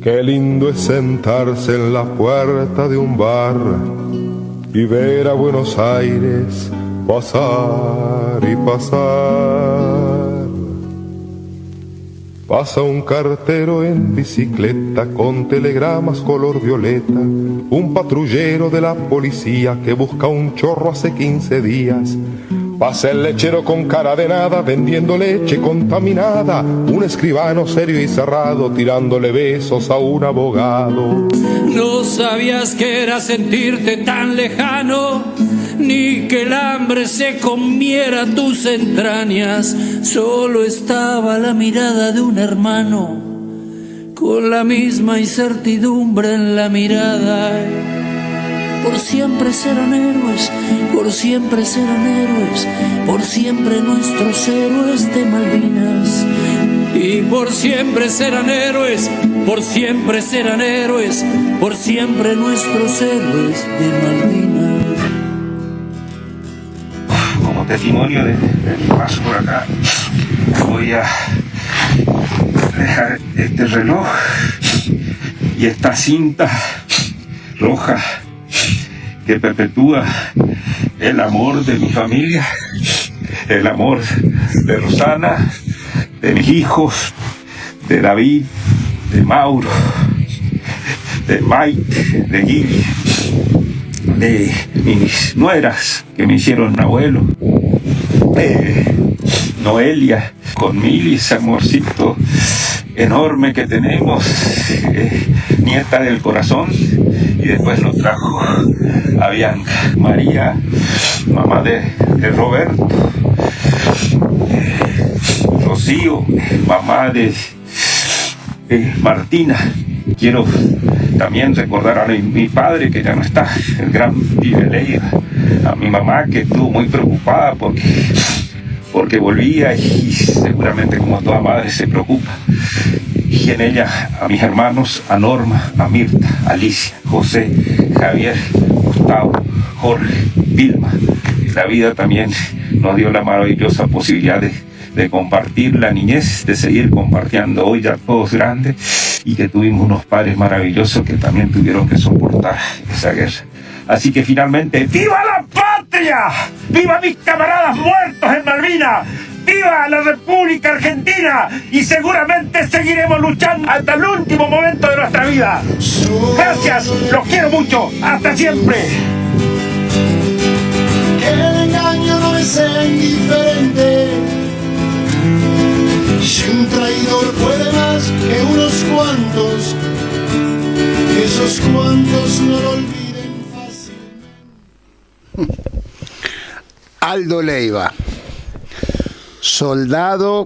Qué lindo es sentarse en la puerta de un bar y ver a Buenos Aires pasar y pasar. Pasa un cartero en bicicleta con telegramas color violeta, un patrullero de la policía que busca un chorro hace 15 días. Pasa el lechero con cara de nada vendiendo leche contaminada, un escribano serio y cerrado tirándole besos a un abogado. No sabías que era sentirte tan lejano, ni que el hambre se comiera tus entrañas. Solo estaba la mirada de un hermano, con la misma incertidumbre en la mirada. Por siempre serán héroes, por siempre serán héroes, por siempre nuestros héroes de Malvinas. Y por siempre serán héroes, por siempre serán héroes, por siempre nuestros héroes de Malvinas. Como testimonio de mi paso por acá, voy a dejar este reloj y esta cinta roja que perpetúa el amor de mi familia, el amor de Rosana, de mis hijos, de David, de Mauro, de Mike, de Gui, de mis nueras que me hicieron abuelo, de Noelia, con Mili, ese amorcito enorme que tenemos, nieta del corazón, y después nos trajo a Bianca, María, mamá de Roberto, Rocío, mamá de Martina. Quiero también recordar a mi padre, que ya no está, el gran Vive Leiva, a mi mamá, que estuvo muy preocupada porque volvía, y seguramente como toda madre se preocupa. Y en ella a mis hermanos, a Norma, a Mirta, Alicia, José, Javier, Gustavo, Jorge, Vilma. La vida también nos dio la maravillosa posibilidad de compartir la niñez, de seguir compartiendo hoy ya todos grandes, y que tuvimos unos padres maravillosos que también tuvieron que soportar esa guerra. Así que finalmente, ¡viva la patria! ¡Viva mis camaradas muertos en Malvinas! ¡Viva la República Argentina! Y seguramente seguiremos luchando hasta el último momento de nuestra vida. Gracias, los quiero mucho, hasta siempre. Que el engaño no es indiferente. Si un traidor puede más que unos cuantos, esos cuantos no lo olviden fácilmente. Aldo Leiva, soldado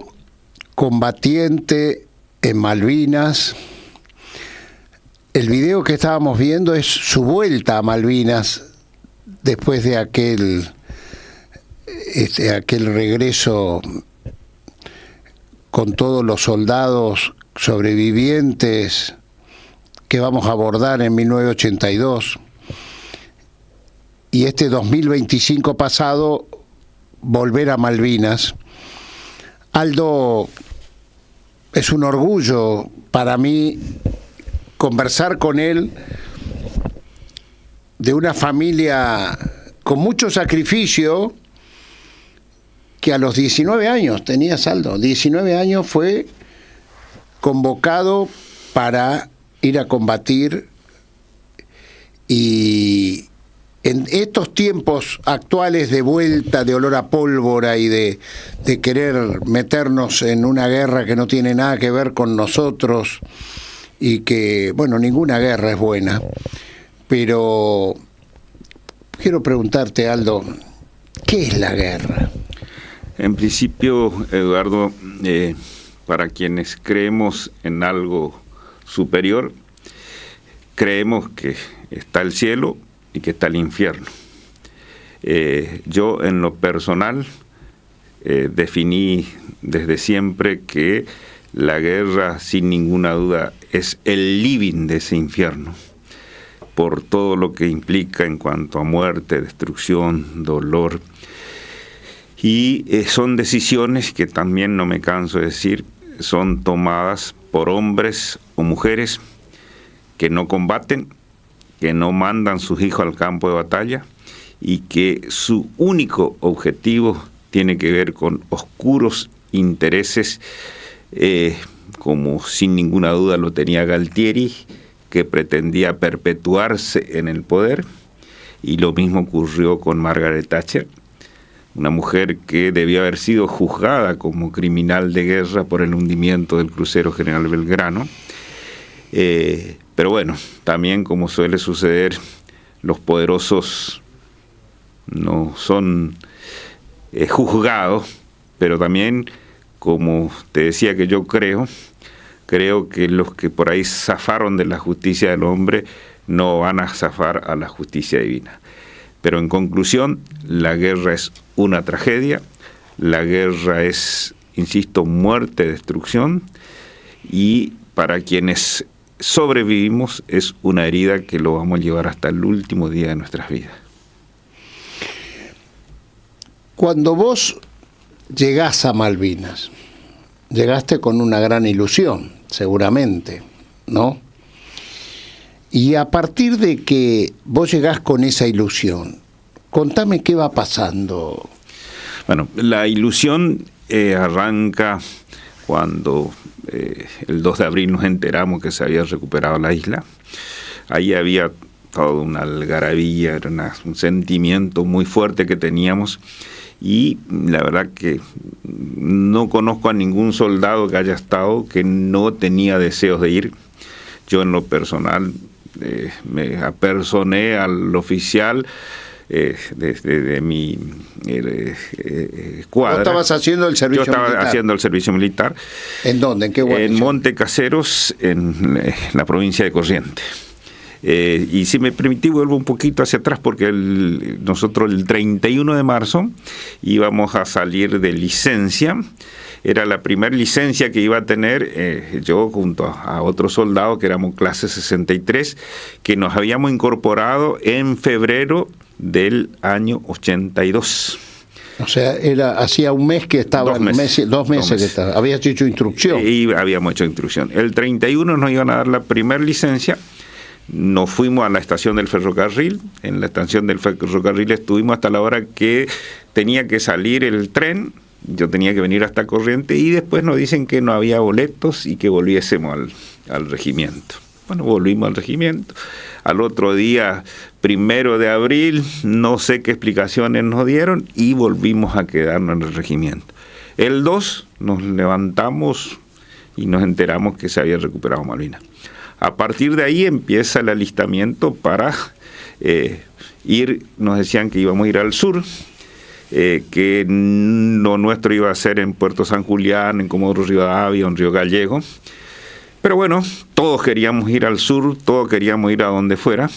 combatiente en Malvinas. El video que estábamos viendo es su vuelta a Malvinas después de aquel regreso con todos los soldados sobrevivientes que vamos a abordar en 1982. Y este 2025 pasado, volver a Malvinas. Aldo, es un orgullo para mí conversar con él, de una familia con mucho sacrificio, que a los 19 años, tenías, Aldo, 19 años fue convocado para ir a combatir, y en estos tiempos actuales de vuelta, de olor a pólvora y de querer meternos en una guerra que no tiene nada que ver con nosotros, y que, bueno, ninguna guerra es buena, pero quiero preguntarte, Aldo, ¿qué es la guerra? En principio, Eduardo, para quienes creemos en algo superior, creemos que está el cielo y que está el infierno. Yo, en lo personal, definí desde siempre que la guerra, sin ninguna duda, es el living de ese infierno, por todo lo que implica en cuanto a muerte, destrucción, dolor. Y son decisiones que también, no me canso de decir, son tomadas por hombres o mujeres que no combaten, que no mandan sus hijos al campo de batalla y que su único objetivo tiene que ver con oscuros intereses, como sin ninguna duda lo tenía Galtieri, que pretendía perpetuarse en el poder, y lo mismo ocurrió con Margaret Thatcher, una mujer que debió haber sido juzgada como criminal de guerra por el hundimiento del crucero General Belgrano. Pero bueno, también, como suele suceder, los poderosos no son juzgados, pero también, como te decía, que yo creo que los que por ahí zafaron de la justicia del hombre no van a zafar a la justicia divina. Pero en conclusión, la guerra es una tragedia, la guerra es, insisto, muerte, destrucción, y para quienes sobrevivimos es una herida que lo vamos a llevar hasta el último día de nuestras vidas. Cuando vos llegás a Malvinas, llegaste con una gran ilusión, seguramente, ¿no? Y a partir de que vos llegás con esa ilusión, contame qué va pasando. Bueno, la ilusión arranca cuando el 2 de abril nos enteramos que se había recuperado la isla. Ahí había toda una algarabía, era un sentimiento muy fuerte que teníamos, y la verdad que no conozco a ningún soldado que haya estado que no tenía deseos de ir. Yo en lo personal me apersoné al oficial de mi escuadra. ¿Vos estabas haciendo el servicio militar? Yo estaba haciendo el servicio militar. ¿En dónde? ¿En qué guarnición? En Monte Caseros, en la provincia de Corrientes. Y si me permití, vuelvo un poquito hacia atrás, porque nosotros el 31 de marzo íbamos a salir de licencia. Era la primera licencia que iba a tener yo junto a otros soldados que éramos clase 63, que nos habíamos incorporado en febrero del año 82. O sea, hacía un mes que estaba, dos meses que estaba. Habías hecho instrucción. Y habíamos hecho instrucción. El 31 nos iban a dar la primera licencia. Nos fuimos a la estación del ferrocarril. En la estación del ferrocarril estuvimos hasta la hora que tenía que salir el tren. Yo tenía que venir hasta Corrientes, y después nos dicen que no había boletos y que volviésemos al regimiento. Bueno, volvimos al regimiento. Al otro día, 1 de abril, no sé qué explicaciones nos dieron y volvimos a quedarnos en el regimiento. El 2 nos levantamos y nos enteramos que se había recuperado Malvinas. A partir de ahí empieza el alistamiento para ir. Nos decían que íbamos a ir al sur, que lo nuestro iba a ser en Puerto San Julián, en Comodoro Rivadavia, en Río Gallego. Pero bueno, todos queríamos ir al sur, todos queríamos ir a donde fuera.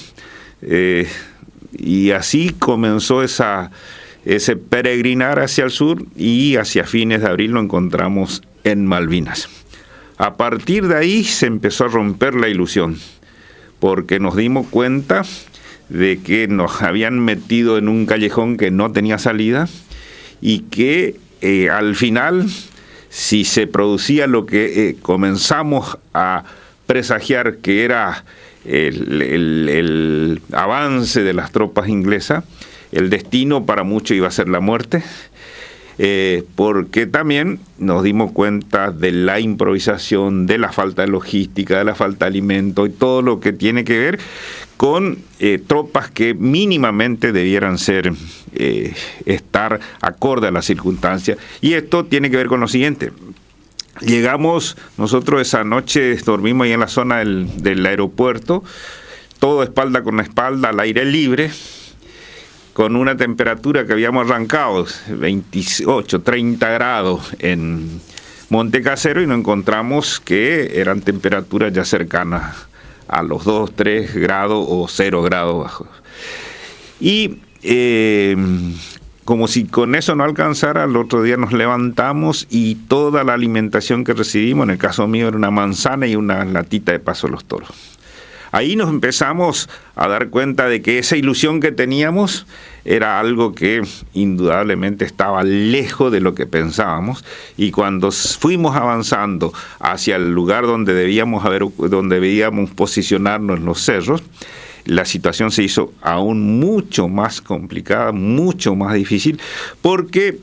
Y así comenzó ese peregrinar hacia el sur, y hacia fines de abril lo encontramos en Malvinas. A partir de ahí se empezó a romper la ilusión, porque nos dimos cuenta de que nos habían metido en un callejón que no tenía salida, y que al final, si se producía lo que comenzamos a presagiar que era el avance de las tropas inglesas, el destino para muchos iba a ser la muerte, porque también nos dimos cuenta de la improvisación, de la falta de logística, de la falta de alimento y todo lo que tiene que ver con tropas que mínimamente debieran estar acorde a las circunstancias. Y esto tiene que ver con lo siguiente. Llegamos, nosotros esa noche dormimos ahí en la zona del aeropuerto, todo espalda con espalda, al aire libre, con una temperatura que habíamos arrancado, 28, 30 grados en Monte Casero, y nos encontramos que eran temperaturas ya cercanas a los 2, 3 grados o 0 grados bajos. Y como si con eso no alcanzara, el otro día nos levantamos y toda la alimentación que recibimos, en el caso mío era una manzana y una latita de Paso de los Toros. ahí nos empezamos a dar cuenta de que esa ilusión que teníamos era algo que indudablemente estaba lejos de lo que pensábamos, y cuando fuimos avanzando hacia el lugar donde debíamos posicionarnos en los cerros, la situación se hizo aún mucho más complicada, mucho más difícil, porque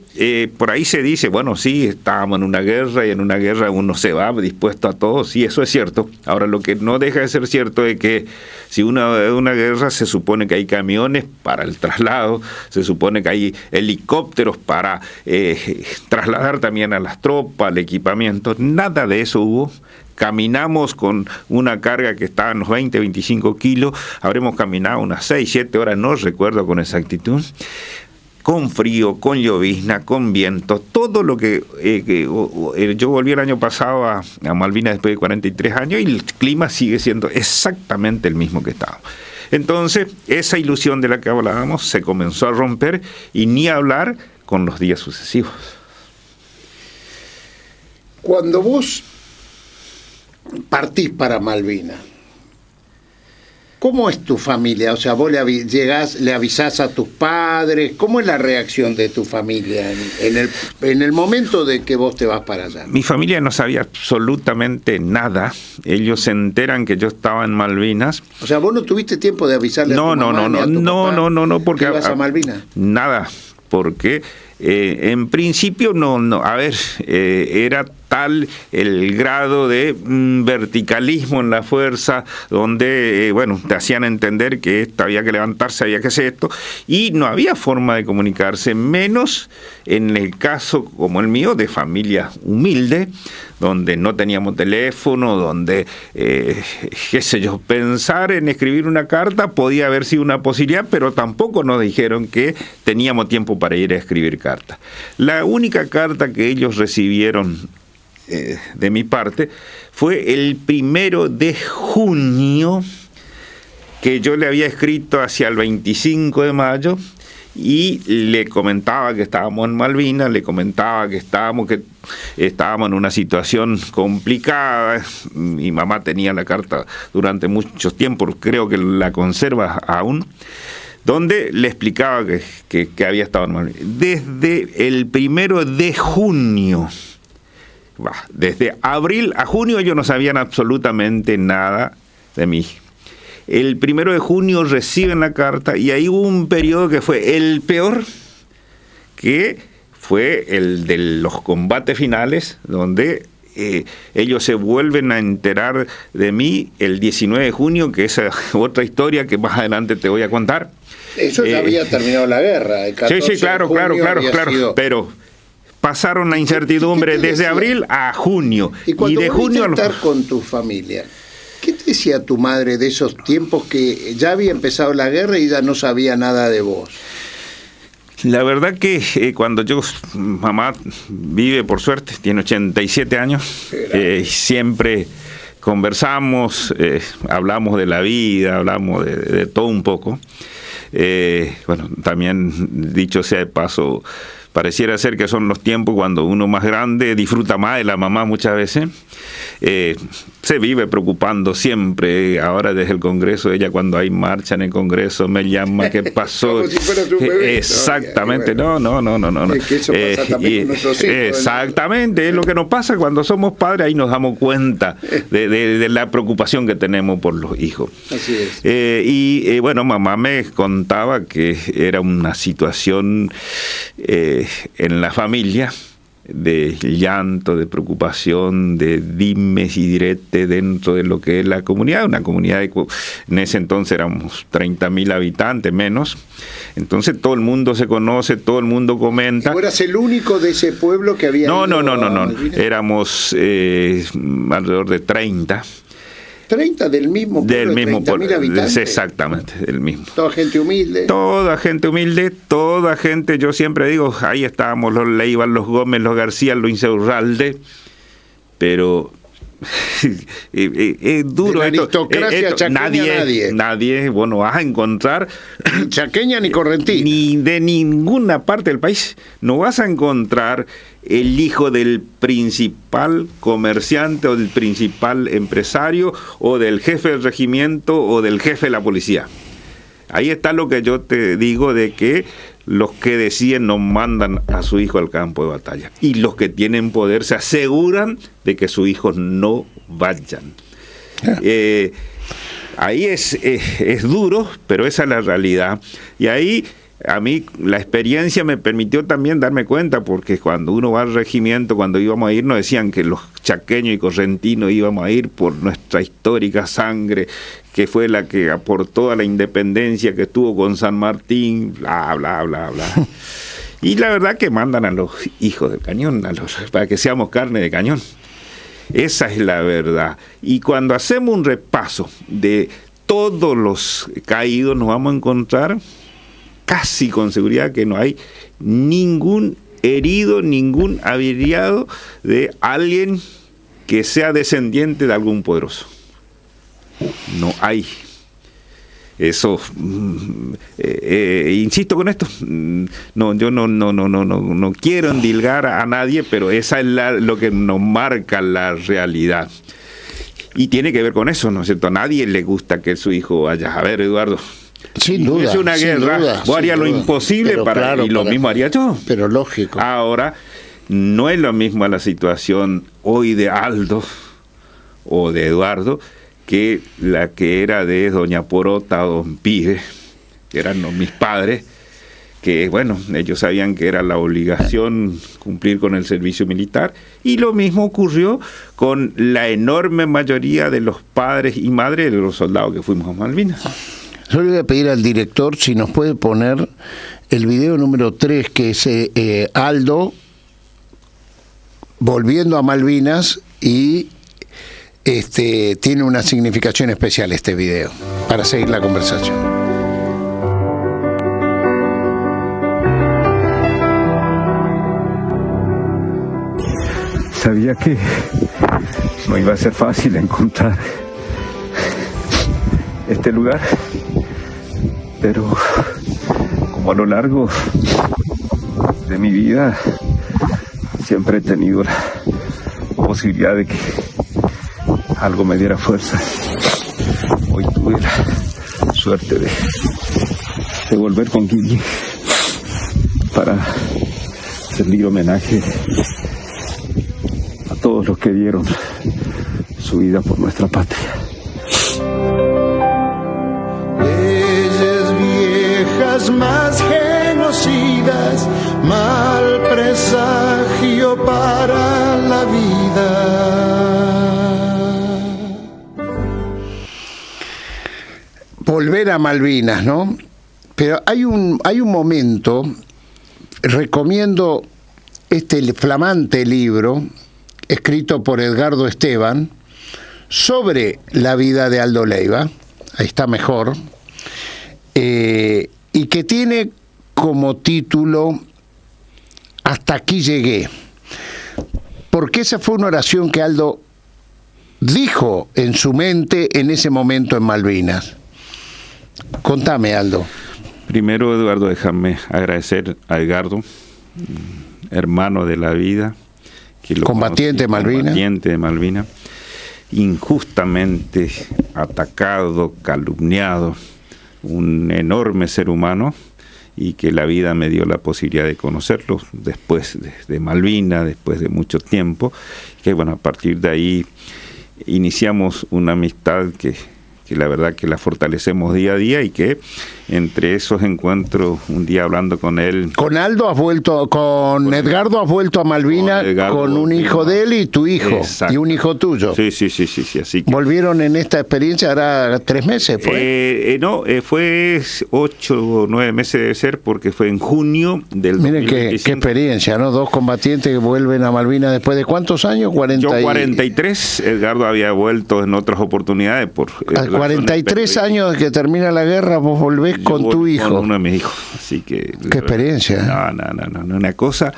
por ahí se dice, bueno, sí, estábamos en una guerra, y en una guerra uno se va dispuesto a todo, sí, eso es cierto. Ahora, lo que no deja de ser cierto es que si una guerra se supone que hay camiones para el traslado, se supone que hay helicópteros para trasladar también a las tropas, el equipamiento, nada de eso hubo. Caminamos con una carga que estaba en los 20, 25 kilos, habremos caminado unas 6, 7 horas, no recuerdo con exactitud, con frío, con llovizna, con viento, todo lo que yo volví el año pasado a Malvinas después de 43 años y el clima sigue siendo exactamente el mismo que estaba. Entonces, esa ilusión de la que hablábamos se comenzó a romper, y ni hablar con los días sucesivos. Cuando vos partís para Malvinas, ¿cómo es tu familia? O sea, vos le avisás a tus padres. ¿Cómo es la reacción de tu familia en el momento de que vos te vas para allá? Mi familia no sabía absolutamente nada. Ellos se enteran que yo estaba en Malvinas. O sea, vos no tuviste tiempo de avisarle a tu mamá ni a tu papá porque que ibas a Malvinas. Nada, porque en principio era tal el grado de verticalismo en la fuerza, donde te hacían entender que había que levantarse, había que hacer esto, y no había forma de comunicarse, menos en el caso como el mío, de familia humilde, donde no teníamos teléfono, donde, pensar en escribir una carta podía haber sido una posibilidad, pero tampoco nos dijeron que teníamos tiempo para ir a escribir cartas. La única carta que ellos recibieron de mi parte fue el 1 de junio, que yo le había escrito hacia el 25 de mayo, y le comentaba que estábamos en Malvinas, le comentaba que estábamos en una situación complicada. Mi mamá tenía la carta durante mucho tiempo, creo que la conserva aún, donde le explicaba que había estado en Malvinas. Desde el 1 de junio, desde abril a junio, ellos no sabían absolutamente nada de mí. El 1 de junio reciben la carta, y ahí hubo un periodo que fue el peor, que fue el de los combates finales, donde ellos se vuelven a enterar de mí el 19 de junio, que es otra historia que más adelante te voy a contar. Eso ya había terminado la guerra. El 14 sí, claro, sido... pero pasaron la incertidumbre desde abril a junio. Y de junio a estar con tu familia, ¿qué te decía tu madre de esos tiempos que ya había empezado la guerra y ya no sabía nada de vos? La verdad que cuando mamá vive, por suerte, tiene 87 años, siempre conversamos, hablamos de la vida, hablamos de todo un poco. También, dicho sea de paso, pareciera ser que son los tiempos cuando uno más grande disfruta más de la mamá muchas veces. Se vive preocupando siempre. Ahora desde el Congreso, ella cuando hay marcha en el Congreso me llama, ¿qué pasó? Como si fuera su bebé. Exactamente, no. Es que eso pasa también con nuestros hijos. Exactamente, es lo que nos pasa cuando somos padres, ahí nos damos cuenta de la preocupación que tenemos por los hijos. Así es. Mamá me contaba que era una situación en la familia de llanto, de preocupación, de dimes y diretes dentro de lo que es la comunidad, una comunidad en ese entonces éramos 30.000 habitantes menos, entonces todo el mundo se conoce, todo el mundo comenta. ¿Tú eras el único de ese pueblo que había No, éramos alrededor de 30. 30 del mismo pueblo, 30.000 habitantes. Exactamente, del mismo. Toda gente humilde. Toda gente, yo siempre digo, ahí estábamos los Leiva, los Gómez, los García, los Insaurralde, pero es duro de la esto. aristocracia chaqueña Nadie, bueno, vas a encontrar ni chaqueña ni correntina, ni de ninguna parte del país no vas a encontrar el hijo del principal comerciante o del principal empresario o del jefe del regimiento o del jefe de la policía. Ahí está lo que yo te digo de que los que deciden no mandan a su hijo al campo de batalla. Y los que tienen poder se aseguran de que sus hijos no vayan. Ahí es duro, pero esa es la realidad. Y ahí a mí la experiencia me permitió también darme cuenta, porque cuando uno va al regimiento, cuando íbamos a ir, nos decían que los chaqueños y correntinos íbamos a ir por nuestra histórica sangre, que fue la que aportó a la independencia, que estuvo con San Martín, bla, bla, bla, bla. Y la verdad que mandan a los hijos del cañón, para que seamos carne de cañón. Esa es la verdad. Y cuando hacemos un repaso de todos los caídos, nos vamos a encontrar casi con seguridad que no hay ningún herido, ningún averiado de alguien que sea descendiente de algún poderoso. No hay. Eso, insisto con esto, no, yo no quiero endilgar a nadie, pero esa es lo que nos marca la realidad. Y tiene que ver con eso, ¿no es cierto? A nadie le gusta que su hijo vaya. A ver, Eduardo, sin duda, es una guerra, vos harías lo imposible y lo mismo haría yo. Pero lógico. Ahora, no es lo mismo la situación hoy de Aldo o de Eduardo que la que era de doña Porota o don Pide, que eran mis padres, que bueno, ellos sabían que era la obligación cumplir con el servicio militar, y lo mismo ocurrió con la enorme mayoría de los padres y madres de los soldados que fuimos a Malvinas. Yo le voy a pedir al director si nos puede poner el video número 3, que es Aldo volviendo a Malvinas, y tiene una significación especial este video, para seguir la conversación. Sabía que no iba a ser fácil encontrar este lugar, pero como a lo largo de mi vida siempre he tenido la posibilidad de que algo me diera fuerza. Hoy tuve la suerte de volver con Guille para rendir homenaje a todos los que dieron su vida por nuestra patria. Leyes viejas más genocidas, mal presagio para la vida. Volver a Malvinas, ¿no? Pero hay un momento, recomiendo este flamante libro escrito por Edgardo Esteban sobre la vida de Aldo Leiva, ahí está mejor, y que tiene como título Hasta aquí llegué, porque esa fue una oración que Aldo dijo en su mente en ese momento en Malvinas. Contame, Aldo. Primero, Eduardo, déjame agradecer a Edgardo, hermano de la vida, que lo combatiente de Malvinas. Combatiente de Malvinas, injustamente atacado, calumniado, un enorme ser humano, y que la vida me dio la posibilidad de conocerlo después de Malvinas, después de mucho tiempo, que bueno, a partir de ahí iniciamos una amistad que la verdad que la fortalecemos día a día, y que entre esos encuentros, un día hablando con él... Con Aldo has vuelto, con Edgardo has vuelto a Malvinas con un hijo de él y tu hijo. Exacto. Y un hijo tuyo. Sí, así que... ¿Volvieron en esta experiencia? ¿Hará 3 meses? No, fue 8 o 9 meses de ser, porque fue en junio del 2025. Miren qué experiencia, ¿no? 2 combatientes que vuelven a Malvinas después de ¿cuántos años? Yo 43, Edgardo había vuelto en otras oportunidades por... 43 años de que termina la guerra, vos volvés con tu hijo. Con uno de mis hijos, así que... Qué experiencia. No, una cosa...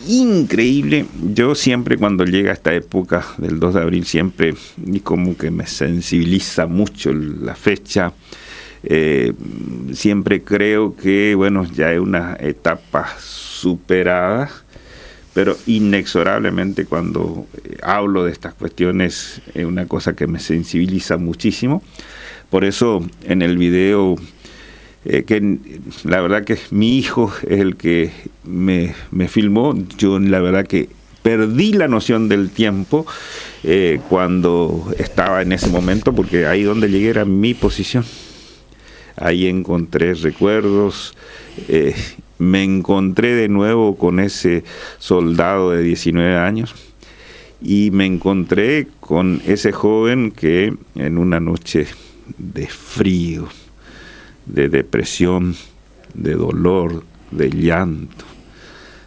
increíble. Yo siempre cuando llega esta época del 2 de abril, siempre y como que me sensibiliza mucho la fecha. Siempre creo que, bueno, ya es una etapa superada, pero inexorablemente cuando hablo de estas cuestiones es una cosa que me sensibiliza muchísimo. Por eso en el video, que la verdad que mi hijo es el que me filmó, yo la verdad que perdí la noción del tiempo cuando estaba en ese momento, porque ahí donde llegué era mi posición. Ahí encontré recuerdos, me encontré de nuevo con ese soldado de 19 años y me encontré con ese joven que en una noche de frío, de depresión, de dolor, de llanto,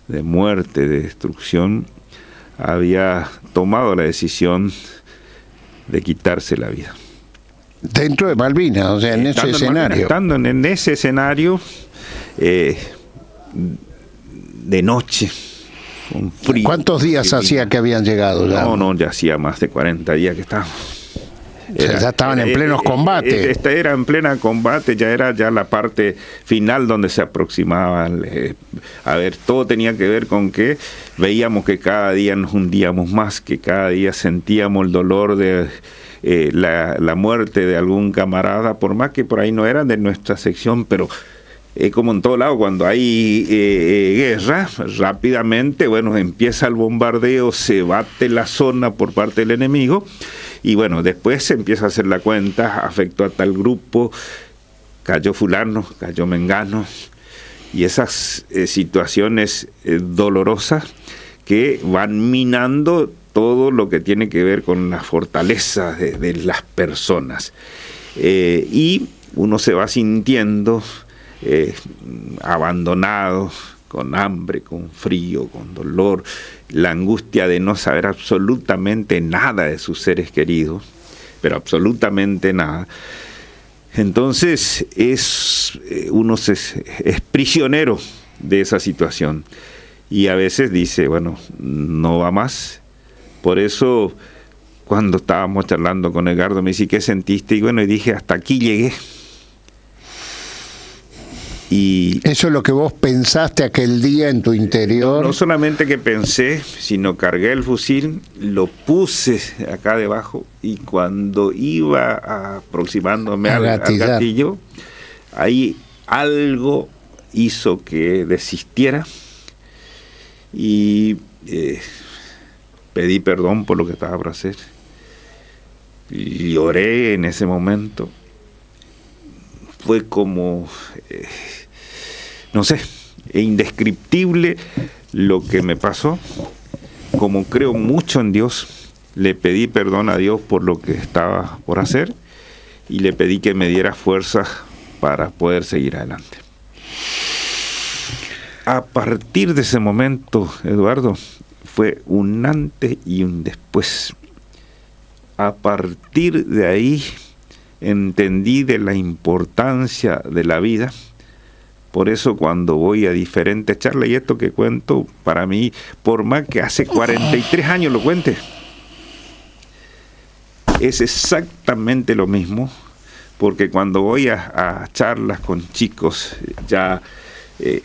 de muerte, de destrucción, había tomado la decisión de quitarse la vida. Dentro de Malvinas, o sea, en ese escenario. Estando en ese escenario, de noche, con frío. ¿Cuántos días hacía que habían llegado? No, ya hacía más de 40 días que estábamos. Ya estaban en plenos combates. Era en plena combate, ya era la parte final donde se aproximaba. A ver, todo tenía que ver con que veíamos que cada día nos hundíamos más, que cada día sentíamos el dolor de la muerte de algún camarada, por más que por ahí no eran de nuestra sección, pero como en todo lado, cuando hay guerra, rápidamente, bueno, empieza el bombardeo, se bate la zona por parte del enemigo, y bueno, después se empieza a hacer la cuenta, afectó a tal grupo, cayó fulano, cayó mengano, y esas situaciones dolorosas que van minando todo lo que tiene que ver con la fortaleza de las personas. Y uno se va sintiendo abandonado, con hambre, con frío, con dolor, la angustia de no saber absolutamente nada de sus seres queridos, pero absolutamente nada. Entonces uno es prisionero de esa situación y a veces dice, bueno, no va más. Por eso cuando estábamos charlando con Edgardo me dice, ¿qué sentiste? Y bueno, y dije, hasta aquí llegué. Y eso es lo que vos pensaste aquel día en tu interior. No solamente que pensé, sino cargué el fusil, lo puse acá debajo y cuando iba aproximándome al gatillo, ahí algo hizo que desistiera y pedí perdón por lo que estaba por hacer. Lloré en ese momento. Fue como, no sé, indescriptible lo que me pasó. Como creo mucho en Dios, le pedí perdón a Dios por lo que estaba por hacer y le pedí que me diera fuerzas para poder seguir adelante. A partir de ese momento, Eduardo, fue un antes y un después. A partir de ahí entendí de la importancia de la vida. Por eso cuando voy a diferentes charlas, y esto que cuento, para mí, por más que hace 43 años lo cuente, es exactamente lo mismo, porque cuando voy a charlas con chicos ya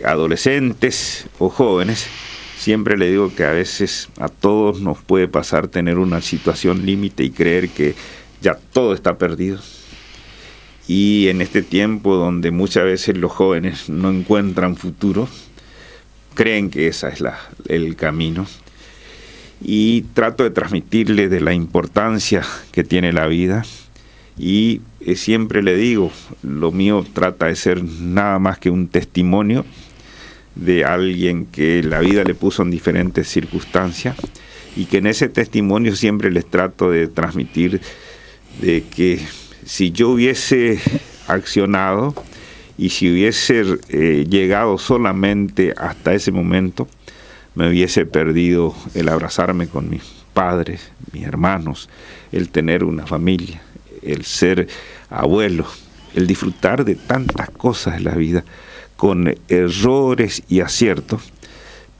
adolescentes o jóvenes, siempre le digo que a veces a todos nos puede pasar tener una situación límite y creer que ya todo está perdido. Y en este tiempo donde muchas veces los jóvenes no encuentran futuro, creen que ese es el camino. Y trato de transmitirles de la importancia que tiene la vida. Y siempre le digo, lo mío trata de ser nada más que un testimonio de alguien que la vida le puso en diferentes circunstancias y que en ese testimonio siempre les trato de transmitir de que si yo hubiese accionado y si hubiese llegado solamente hasta ese momento, me hubiese perdido el abrazarme con mis padres, mis hermanos, el tener una familia, el ser abuelo, el disfrutar de tantas cosas en la vida, con errores y aciertos,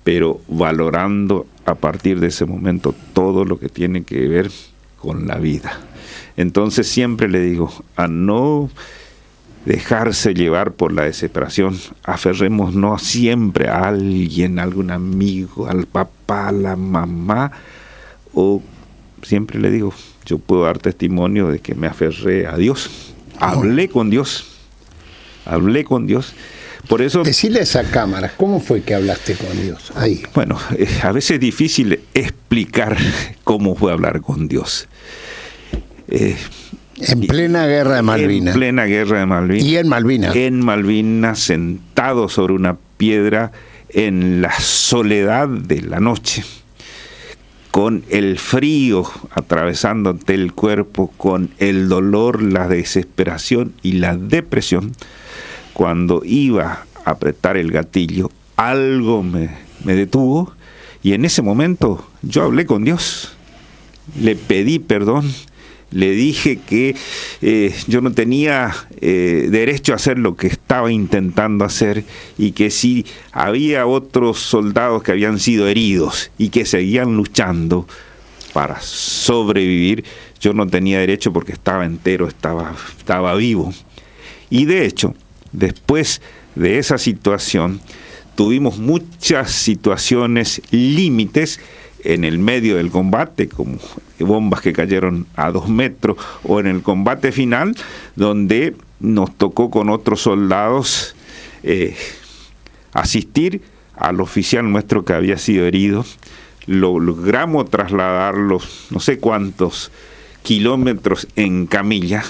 pero valorando a partir de ese momento todo lo que tiene que ver con la vida. Entonces siempre le digo, a no dejarse llevar por la desesperación, aferrémonos siempre a alguien, a algún amigo, al papá, a la mamá, o siempre le digo, yo puedo dar testimonio de que me aferré a Dios, hablé con Dios. Por eso, decirle a esa cámara, ¿cómo fue que hablaste con Dios? Ahí. Bueno, a veces es difícil explicar cómo fue hablar con Dios. En plena guerra de Malvinas. En plena guerra de Malvinas. Y en Malvinas. En Malvinas, sentado sobre una piedra en la soledad de la noche, con el frío atravesándote el cuerpo, con el dolor, la desesperación y la depresión. Cuando iba a apretar el gatillo, algo me detuvo, y en ese momento yo hablé con Dios, le pedí perdón, le dije que yo no tenía derecho a hacer lo que estaba intentando hacer, y que si había otros soldados que habían sido heridos y que seguían luchando para sobrevivir, yo no tenía derecho porque estaba entero, estaba vivo. Y de hecho, después de esa situación, tuvimos muchas situaciones límites en el medio del combate, como bombas que cayeron a 2 metros, o en el combate final, donde nos tocó con otros soldados asistir al oficial nuestro que había sido herido. Logramos trasladarlos no sé cuántos kilómetros en camilla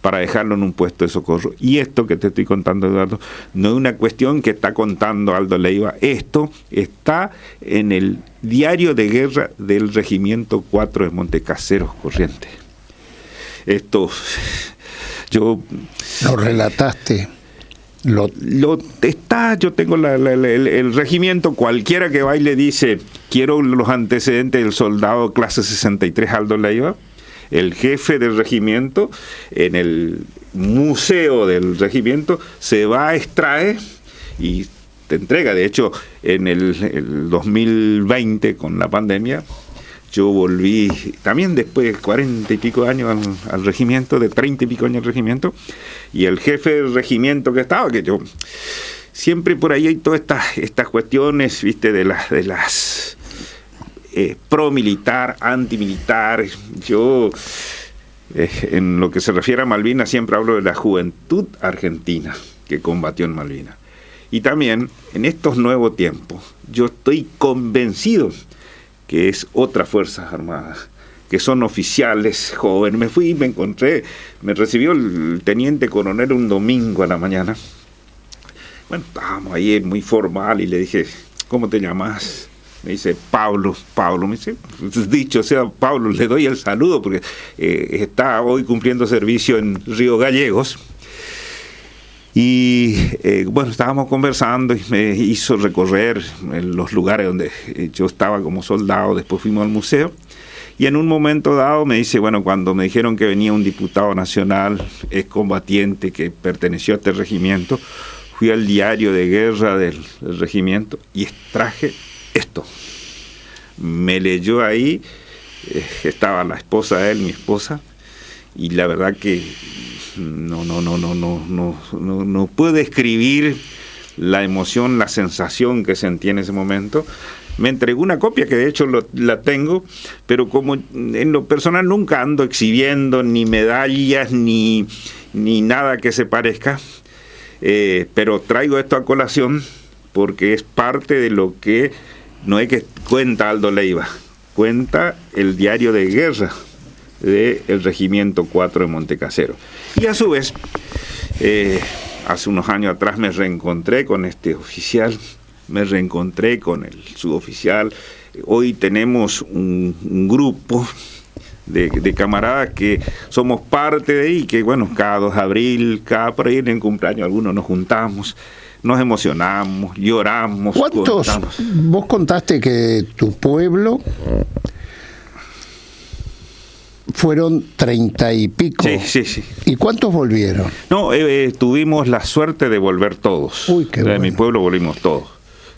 para dejarlo en un puesto de socorro. Y esto que te estoy contando, Eduardo, no es una cuestión que está contando Aldo Leiva. Esto está en el diario de guerra del Regimiento 4 de Montecaseros, Corrientes. Esto, yo... Lo relataste. Yo tengo el regimiento, cualquiera que va y le dice, quiero los antecedentes del soldado clase 63 Aldo Leiva, el jefe del regimiento, en el museo del regimiento, se va, extrae y te entrega. De hecho, en el 2020, con la pandemia, yo volví también después de 40 y pico años al regimiento, de 30 y pico años al regimiento, y el jefe del regimiento que estaba, que yo siempre por ahí hay todas estas cuestiones, viste, de las pro-militar, anti-militar. Yo, en lo que se refiere a Malvinas, siempre hablo de la juventud argentina que combatió en Malvinas. Y también, en estos nuevos tiempos, yo estoy convencido que es otras Fuerzas Armadas, que son oficiales jóvenes. Me fui y me encontré, me recibió el teniente coronel un domingo a la mañana. Bueno, estábamos ahí muy formal y le dije, ¿cómo te llamas? Me dice, Pablo. Me dice, dicho sea Pablo, le doy el saludo porque está hoy cumpliendo servicio en Río Gallegos. Y bueno, estábamos conversando y me hizo recorrer los lugares donde yo estaba como soldado. Después fuimos al museo y en un momento dado me dice, bueno, cuando me dijeron que venía un diputado nacional, excombatiente que perteneció a este regimiento, fui al diario de guerra del regimiento y extraje esto. Me leyó ahí, estaba la esposa de él, mi esposa, y la verdad que no puedo describir la emoción, la sensación que sentí en ese momento. Me entregó una copia que de hecho la tengo, pero como en lo personal nunca ando exhibiendo ni medallas ni nada que se parezca, pero traigo esto a colación porque es parte de lo que no es que cuenta Aldo Leiva, cuenta el diario de guerra del Regimiento 4 de Montecaseros. Y a su vez, hace unos años atrás me reencontré con este oficial, me reencontré con el suboficial. Hoy tenemos un grupo de camaradas que somos parte de ahí, que bueno, cada 2 de abril, cada por ahí en el cumpleaños, algunos nos juntamos, nos emocionamos, lloramos. ¿Cuántos? Contamos. Vos contaste que tu pueblo fueron 30 y pico. Sí. ¿Y cuántos volvieron? No, tuvimos la suerte de volver todos. Uy, qué bueno. De mi pueblo volvimos todos.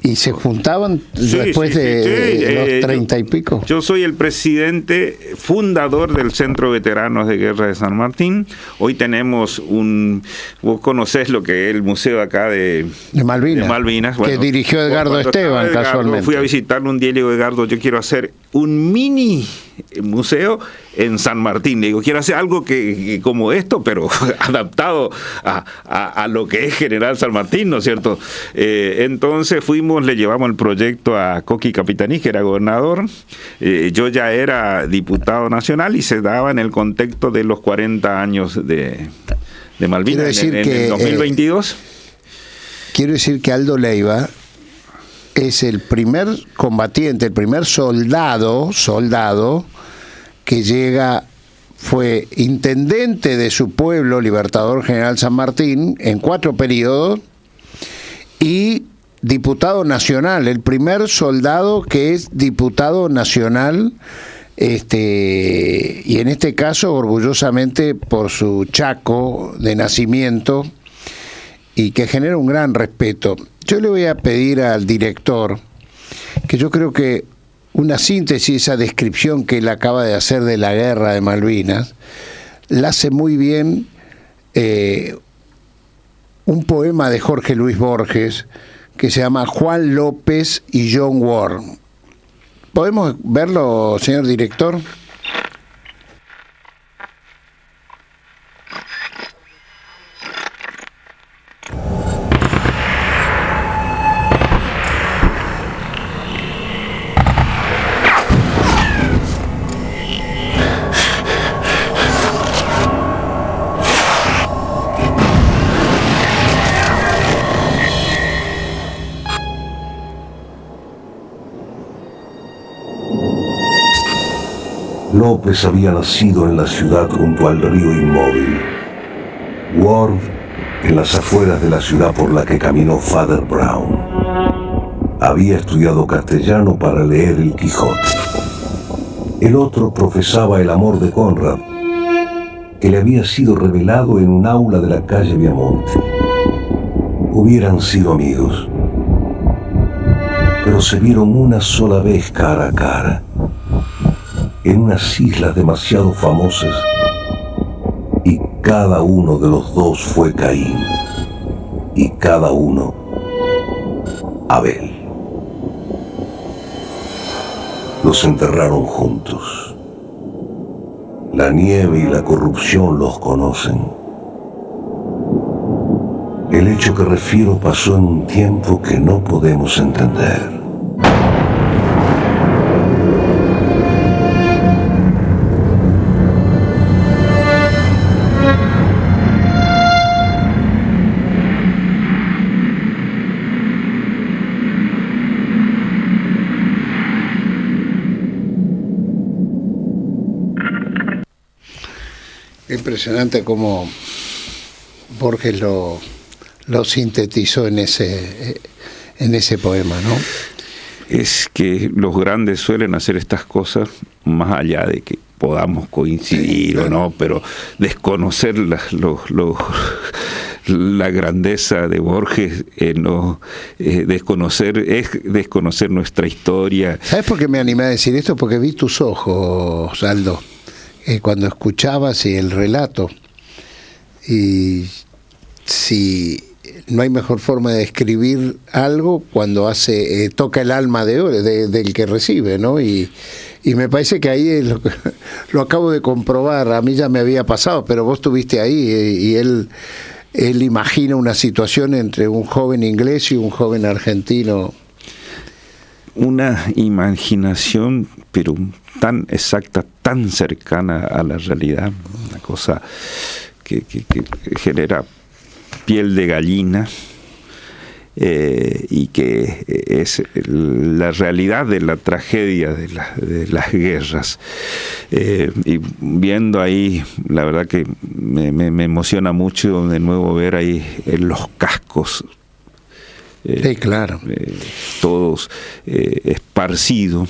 ¿Y se juntaban después de los 30 y pico? Yo soy el presidente fundador del Centro de Veteranos de Guerra de San Martín. Hoy tenemos vos conocés lo que es el museo acá de Malvinas. Bueno, que dirigió Edgardo Esteban, casualmente. Fui a visitarlo un día y le digo, Edgardo, yo quiero hacer un mini museo en San Martín. Le digo, quiero hacer algo que como esto, pero adaptado a lo que es General San Martín, ¿no es cierto? Entonces le llevamos el proyecto a Coqui Capitaní, que era gobernador. Yo ya era diputado nacional y se daba en el contexto de los 40 años de Malvinas en el 2022. Quiero decir que Aldo Leiva es el primer combatiente, el primer soldado que llega, fue intendente de su pueblo, Libertador General San Martín, en 4 periodos, y diputado nacional, el primer soldado que es diputado nacional, y en este caso orgullosamente por su chaco de nacimiento, y que genera un gran respeto. Yo le voy a pedir al director que yo creo que una síntesis, esa descripción que él acaba de hacer de la guerra de Malvinas, la hace muy bien un poema de Jorge Luis Borges que se llama Juan López y John Ward. ¿Podemos verlo, señor director? López había nacido en la ciudad junto al río Inmóvil. Ward en las afueras de la ciudad por la que caminó Father Brown. Había estudiado castellano para leer el Quijote. El otro profesaba el amor de Conrad, que le había sido revelado en un aula de la calle Viamonte. Hubieran sido amigos, pero se vieron una sola vez cara a cara, en unas islas demasiado famosas, y cada uno de los dos fue Caín, y cada uno Abel. Los enterraron juntos. La nieve y la corrupción los conocen. El hecho que refiero pasó en un tiempo que no podemos entender. Impresionante cómo Borges lo sintetizó en ese poema, ¿no? Es que los grandes suelen hacer estas cosas más allá de que podamos coincidir o no, pero desconocer la grandeza de Borges, desconocer nuestra historia. ¿Sabes por qué me animé a decir esto? Porque vi tus ojos, Aldo, cuando escuchabas el relato, y si no hay mejor forma de describir algo cuando toca el alma del que recibe, ¿no? Y me parece que ahí lo acabo de comprobar. A mí ya me había pasado, pero vos estuviste ahí, y él imagina una situación entre un joven inglés y un joven argentino. Una imaginación, pero tan exacta, tan cercana a la realidad, una cosa que genera piel de gallina, y que es la realidad de la tragedia de las guerras. Y viendo ahí, la verdad que me emociona mucho de nuevo ver ahí los cascos, sí, claro, todos esparcidos.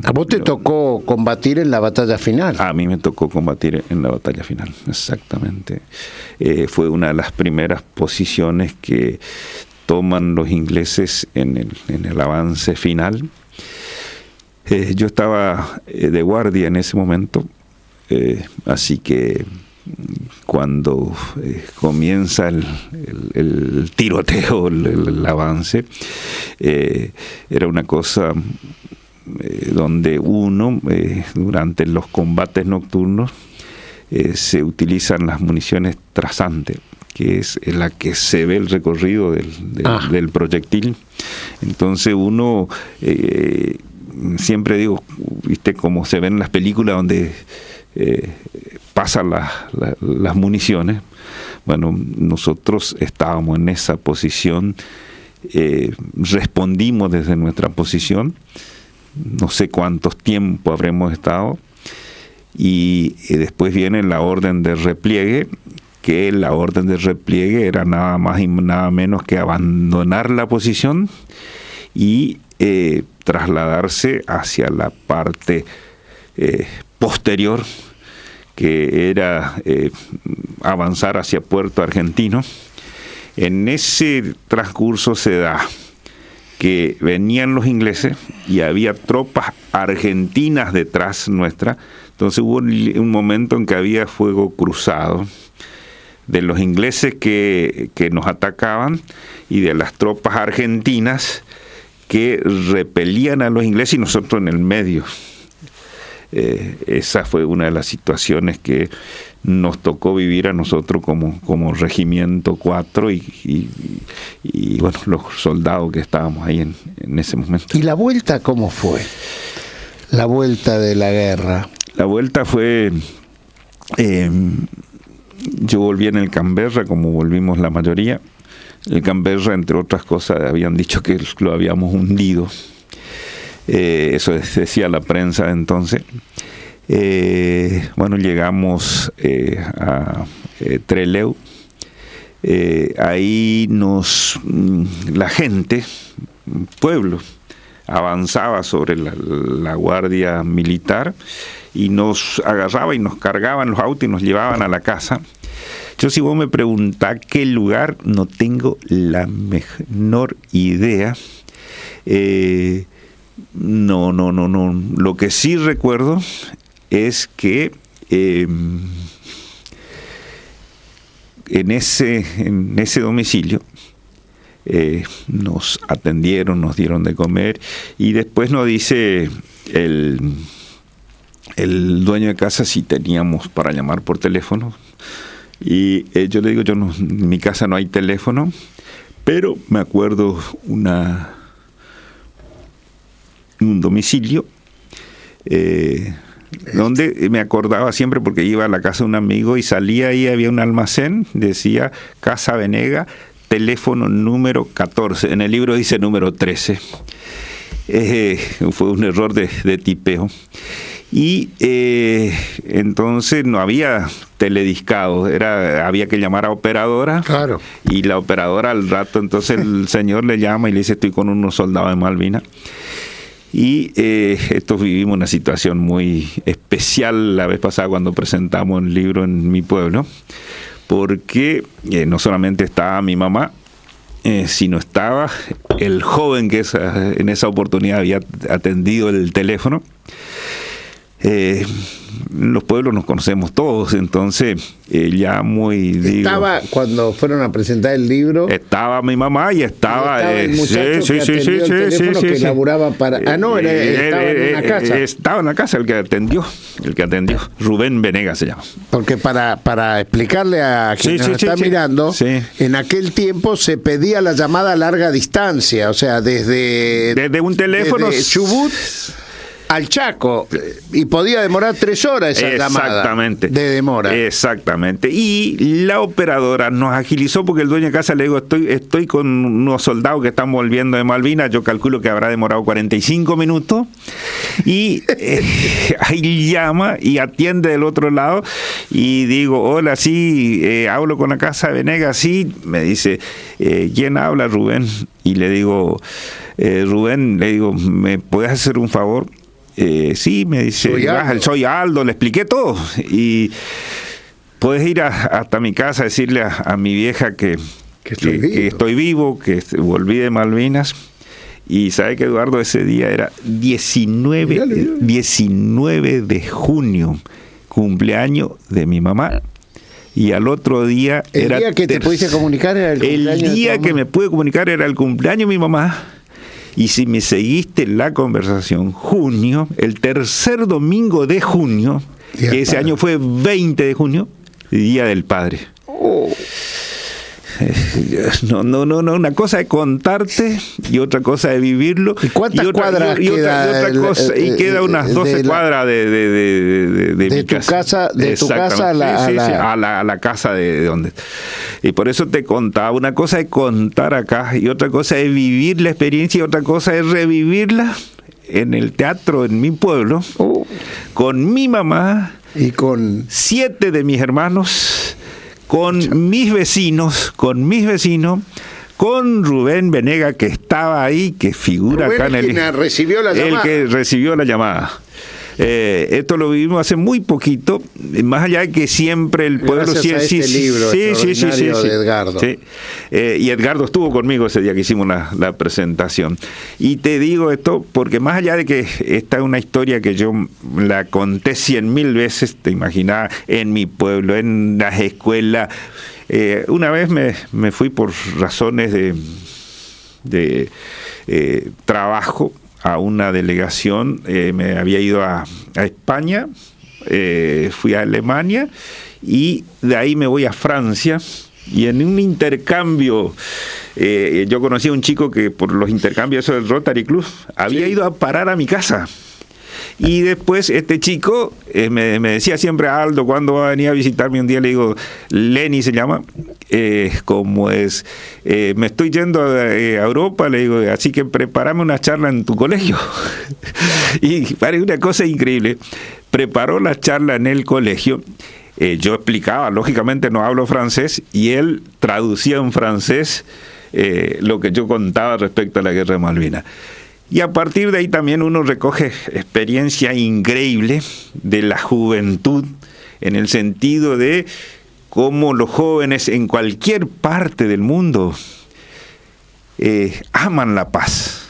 ¿A vos te tocó combatir en la batalla final? A mí me tocó combatir en la batalla final, exactamente. Fue una de las primeras posiciones que toman los ingleses en el avance final. Yo estaba de guardia en ese momento, así que cuando comienza el tiroteo, el avance, era una cosa donde uno, durante los combates nocturnos, se utilizan las municiones trasantes, que es en la que se ve el recorrido del proyectil. Entonces uno, siempre digo, viste como se ven en las películas donde pasan las municiones. Bueno, nosotros estábamos en esa posición, respondimos desde nuestra posición, no sé cuántos tiempos habremos estado, y después viene la orden de repliegue, que la orden de repliegue era nada más y nada menos que abandonar la posición y trasladarse hacia la parte posterior, que era avanzar hacia Puerto Argentino. En ese transcurso se da que venían los ingleses y había tropas argentinas detrás nuestra. Entonces hubo un momento en que había fuego cruzado de los ingleses que nos atacaban y de las tropas argentinas que repelían a los ingleses y nosotros en el medio. Esa fue una de las situaciones que nos tocó vivir a nosotros como Regimiento 4 y bueno, los soldados que estábamos ahí en ese momento. ¿Y la vuelta cómo fue? La vuelta de la guerra. La vuelta fue... yo volví en el Canberra, como volvimos la mayoría. El Canberra, entre otras cosas, habían dicho que lo habíamos hundido. Eso decía la prensa de entonces. Bueno, llegamos a Trelew. Ahí la gente, pueblo, avanzaba sobre la guardia militar y nos agarraba y nos cargaban los autos y nos llevaban a la casa. Yo, si vos me preguntás qué lugar, no tengo la menor idea. No. Lo que sí recuerdo es que en ese domicilio nos atendieron, nos dieron de comer y después nos dice el dueño de casa si teníamos para llamar por teléfono y yo le digo, en mi casa no hay teléfono, pero me acuerdo un domicilio donde me acordaba siempre porque iba a la casa de un amigo y salía y había un almacén, decía Casa Venega, teléfono número 14, en el libro dice número 13. Fue un error de tipeo. Y entonces no había telediscado, había que llamar a operadora. Claro. Y la operadora al rato, entonces el señor le llama y le dice, estoy con unos soldados de Malvinas. Y estos vivimos una situación muy especial la vez pasada cuando presentamos el libro en mi pueblo, porque no solamente estaba mi mamá, sino estaba el joven que en esa oportunidad había atendido el teléfono. Los pueblos nos conocemos todos, entonces ya muy... Estaba, cuando fueron a presentar el libro... Estaba mi mamá y estaba el muchacho que laburaba para... estaba en una casa. Estaba en la casa el que atendió, Rubén Venegas se llama. Porque para explicarle a quien nos está mirando, en aquel tiempo se pedía la llamada a larga distancia, o sea, desde un teléfono... Desde Chubut al Chaco, y podía demorar 3 horas esa llamada de demora. Exactamente. Y la operadora nos agilizó porque el dueño de casa le digo, estoy con unos soldados que están volviendo de Malvinas, yo calculo que habrá demorado 45 minutos, y ahí llama y atiende del otro lado, y digo, hola, sí, hablo con la Casa de Venegas, sí, me dice, ¿quién habla? Rubén. Y le digo, Rubén, le digo, ¿me puedes hacer un favor? Sí, me dice, soy Aldo, le expliqué todo. Y puedes ir hasta mi casa a decirle a mi vieja que Que estoy vivo, que volví de Malvinas. Y sabe que, Eduardo, ese día era 19 de junio, cumpleaños de mi mamá. Y al otro día ¿El día que te pudiste comunicar era el cumpleaños? El día que me pude comunicar era el cumpleaños de mi mamá. Y si me seguiste la conversación, junio, el tercer domingo de junio, que ese año fue 20 de junio, Día del Padre. No, una cosa es contarte y otra cosa es vivirlo. ¿Y cuántas cuadras queda? Y queda unas 12 cuadras de mi casa. De tu casa a la casa de donde. Y por eso te contaba, una cosa es contar acá y otra cosa es vivir la experiencia y otra cosa es revivirla en el teatro en mi pueblo, con mi mamá y con 7 de mis hermanos, con mis vecinos, con Rubén Venega, que estaba ahí, que figura Rubén acá en el recibió la llamada. El que recibió la llamada. Esto lo vivimos hace muy poquito, más allá de que siempre el pueblo libro de Edgardo. Sí. Y Edgardo estuvo conmigo ese día que hicimos la presentación. Y te digo esto porque más allá de que esta es una historia que yo la conté 100.000 veces, te imaginas, en mi pueblo, en las escuelas. Una vez me fui por razones de trabajo a una delegación, me había ido a España, fui a Alemania y de ahí me voy a Francia, y en un intercambio yo conocí a un chico que por los intercambios del Rotary Club había ido a parar a mi casa. Y después este chico me decía siempre: Aldo, ¿cuándo va a venir a visitarme? Un día le digo, Lenny se llama, como es, me estoy yendo a Europa, le digo, así que prepárame una charla en tu colegio. Y parece una cosa increíble, preparó la charla en el colegio. Yo explicaba, lógicamente no hablo francés, y él traducía en francés lo que yo contaba respecto a la guerra de Malvinas. Y a partir de ahí también uno recoge experiencia increíble de la juventud, en el sentido de cómo los jóvenes en cualquier parte del mundo aman la paz,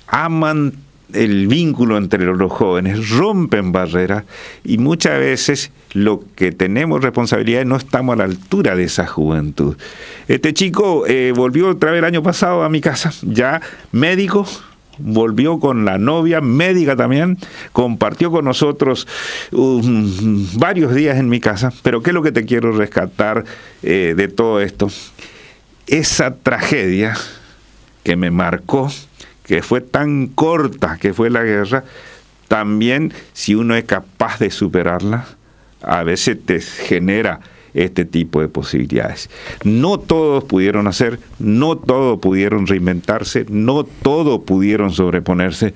aman el vínculo entre los jóvenes, rompen barreras, y muchas veces lo que tenemos responsabilidad no estamos a la altura de esa juventud. Este chico volvió otra vez el año pasado a mi casa, ya médico. Volvió con la novia, médica también, compartió con nosotros varios días en mi casa. Pero ¿qué es lo que te quiero rescatar de todo esto? Esa tragedia que me marcó, que fue tan corta, que fue la guerra, también, si uno es capaz de superarla, a veces te genera este tipo de posibilidades. No todos pudieron hacer, no todos pudieron reinventarse, no todos pudieron sobreponerse.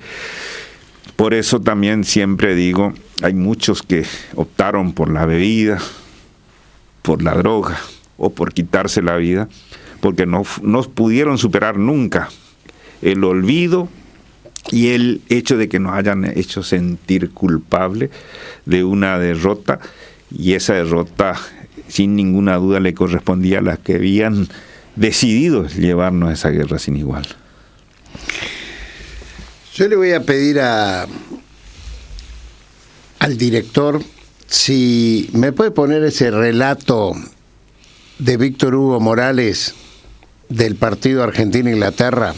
Por eso también siempre digo, hay muchos que optaron por la bebida, por la droga o por quitarse la vida, porque no pudieron superar nunca el olvido y el hecho de que nos hayan hecho sentir culpables de una derrota, y esa derrota sin ninguna duda le correspondía a las que habían decidido llevarnos a esa guerra sin igual. Yo le voy a pedir al director si me puede poner ese relato de Víctor Hugo Morales del partido Argentina-Inglaterra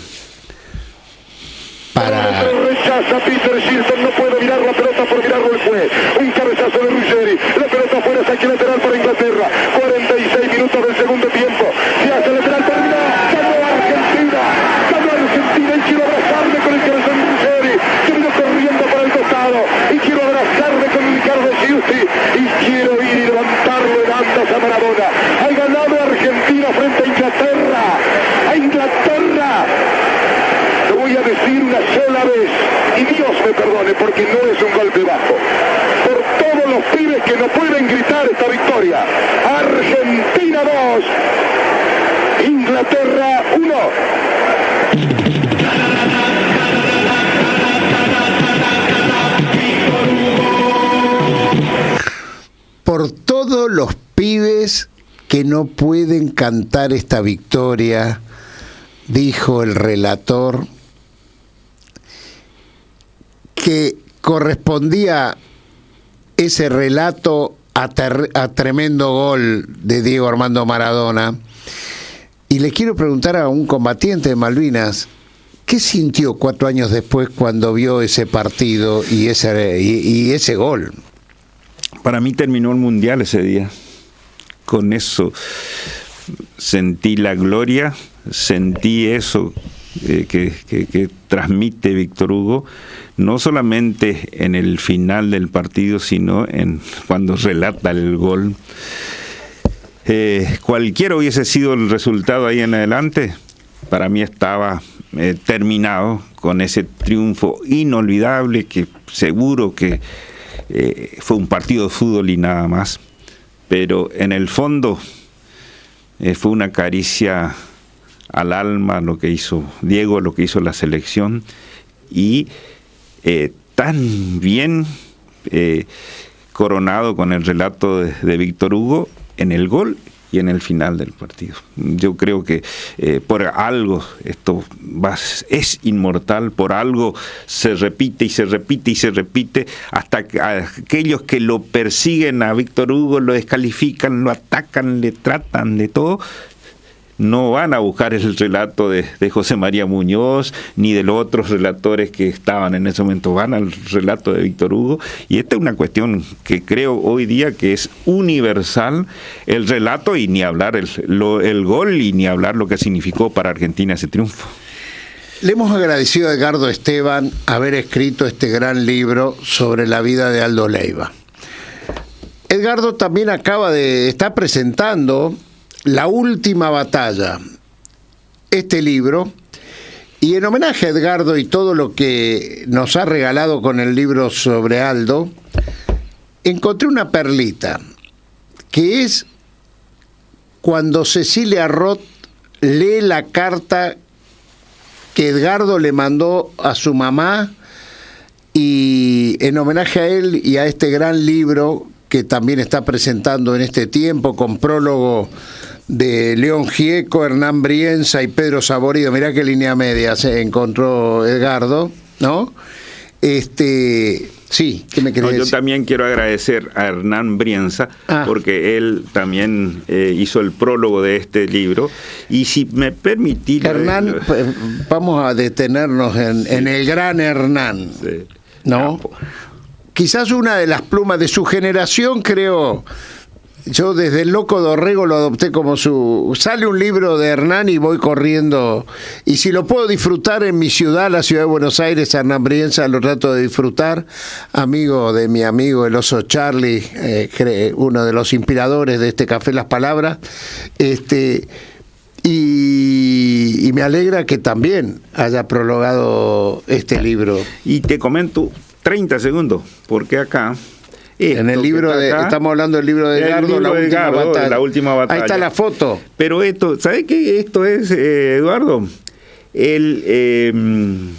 para... Rechaza Peter Shilton, no puede mirar la pelota, por mirarlo él fue. Un cabezazo de Ruggeri, la pelota fuera, saque lateral para Inglaterra. 46 minutos del segundo tiempo. Se hace lateral, termina. Ganó Argentina y quiero abrazarme con el corazón de Ruggeri, que vino corriendo para el costado. Y quiero abrazarme con Ricardo Giusti y quiero ir y levantarlo en andas a Maradona. Ha ganado Argentina frente a Inglaterra. Lo voy a decir una sola vez, y Dios me perdone porque no es un golpe bajo. Por todos los pibes que no pueden gritar esta victoria. Argentina 2, Inglaterra 1. Por todos los pibes que no pueden cantar esta victoria, dijo el relator, que correspondía ese relato a tremendo gol de Diego Armando Maradona. Y le quiero preguntar a un combatiente de Malvinas, ¿qué sintió 4 años después cuando vio ese partido y ese gol? Para mí terminó el Mundial ese día. Con eso sentí la gloria, sentí eso que transmite Víctor Hugo, no solamente en el final del partido, sino cuando relata el gol. Cualquiera hubiese sido el resultado ahí en adelante, para mí estaba terminado con ese triunfo inolvidable, que seguro que fue un partido de fútbol y nada más, pero en el fondo fue una caricia al alma lo que hizo Diego, lo que hizo la selección, y tan bien coronado con el relato de Víctor Hugo en el gol y en el final del partido. Yo creo que por algo esto es inmortal, por algo se repite y se repite y se repite, hasta que aquellos que lo persiguen a Víctor Hugo, lo descalifican, lo atacan, le tratan de todo, no van a buscar el relato de José María Muñoz ni de los otros relatores que estaban en ese momento, van al relato de Víctor Hugo. Y esta es una cuestión que creo hoy día que es universal, el relato, y ni hablar el gol, y ni hablar lo que significó para Argentina ese triunfo. Le hemos agradecido a Edgardo Esteban haber escrito este gran libro sobre la vida de Aldo Leiva. Edgardo también está presentando La Última Batalla, este libro, y en homenaje a Edgardo y todo lo que nos ha regalado con el libro sobre Aldo, encontré una perlita, que es cuando Cecilia Roth lee la carta que Edgardo le mandó a su mamá, y en homenaje a él y a este gran libro que también está presentando en este tiempo, con prólogo de León Gieco, Hernán Brienza y Pedro Saborido. Mirá qué línea media se encontró Edgardo, ¿no? Sí, ¿qué me querés decir? Yo también quiero agradecer a Hernán Brienza, porque él también hizo el prólogo de este libro. Y si me permitís... Hernán, vamos a detenernos en el gran Hernán, sí, ¿no? Quizás una de las plumas de su generación, creo... Yo desde el Loco Dorrego lo adopté como sale un libro de Hernán y voy corriendo, y si lo puedo disfrutar en mi ciudad, la ciudad de Buenos Aires, Hernán Brienza, lo trato de disfrutar. Amigo de mi amigo el Oso Charlie, uno de los inspiradores de este Café Las Palabras, y me alegra que también haya prologado este libro. Y te comento 30 segundos, porque acá... En el libro estamos hablando del libro de Edgardo, La Última Batalla. Ahí está la foto. Pero esto, ¿sabes qué esto es, Eduardo? El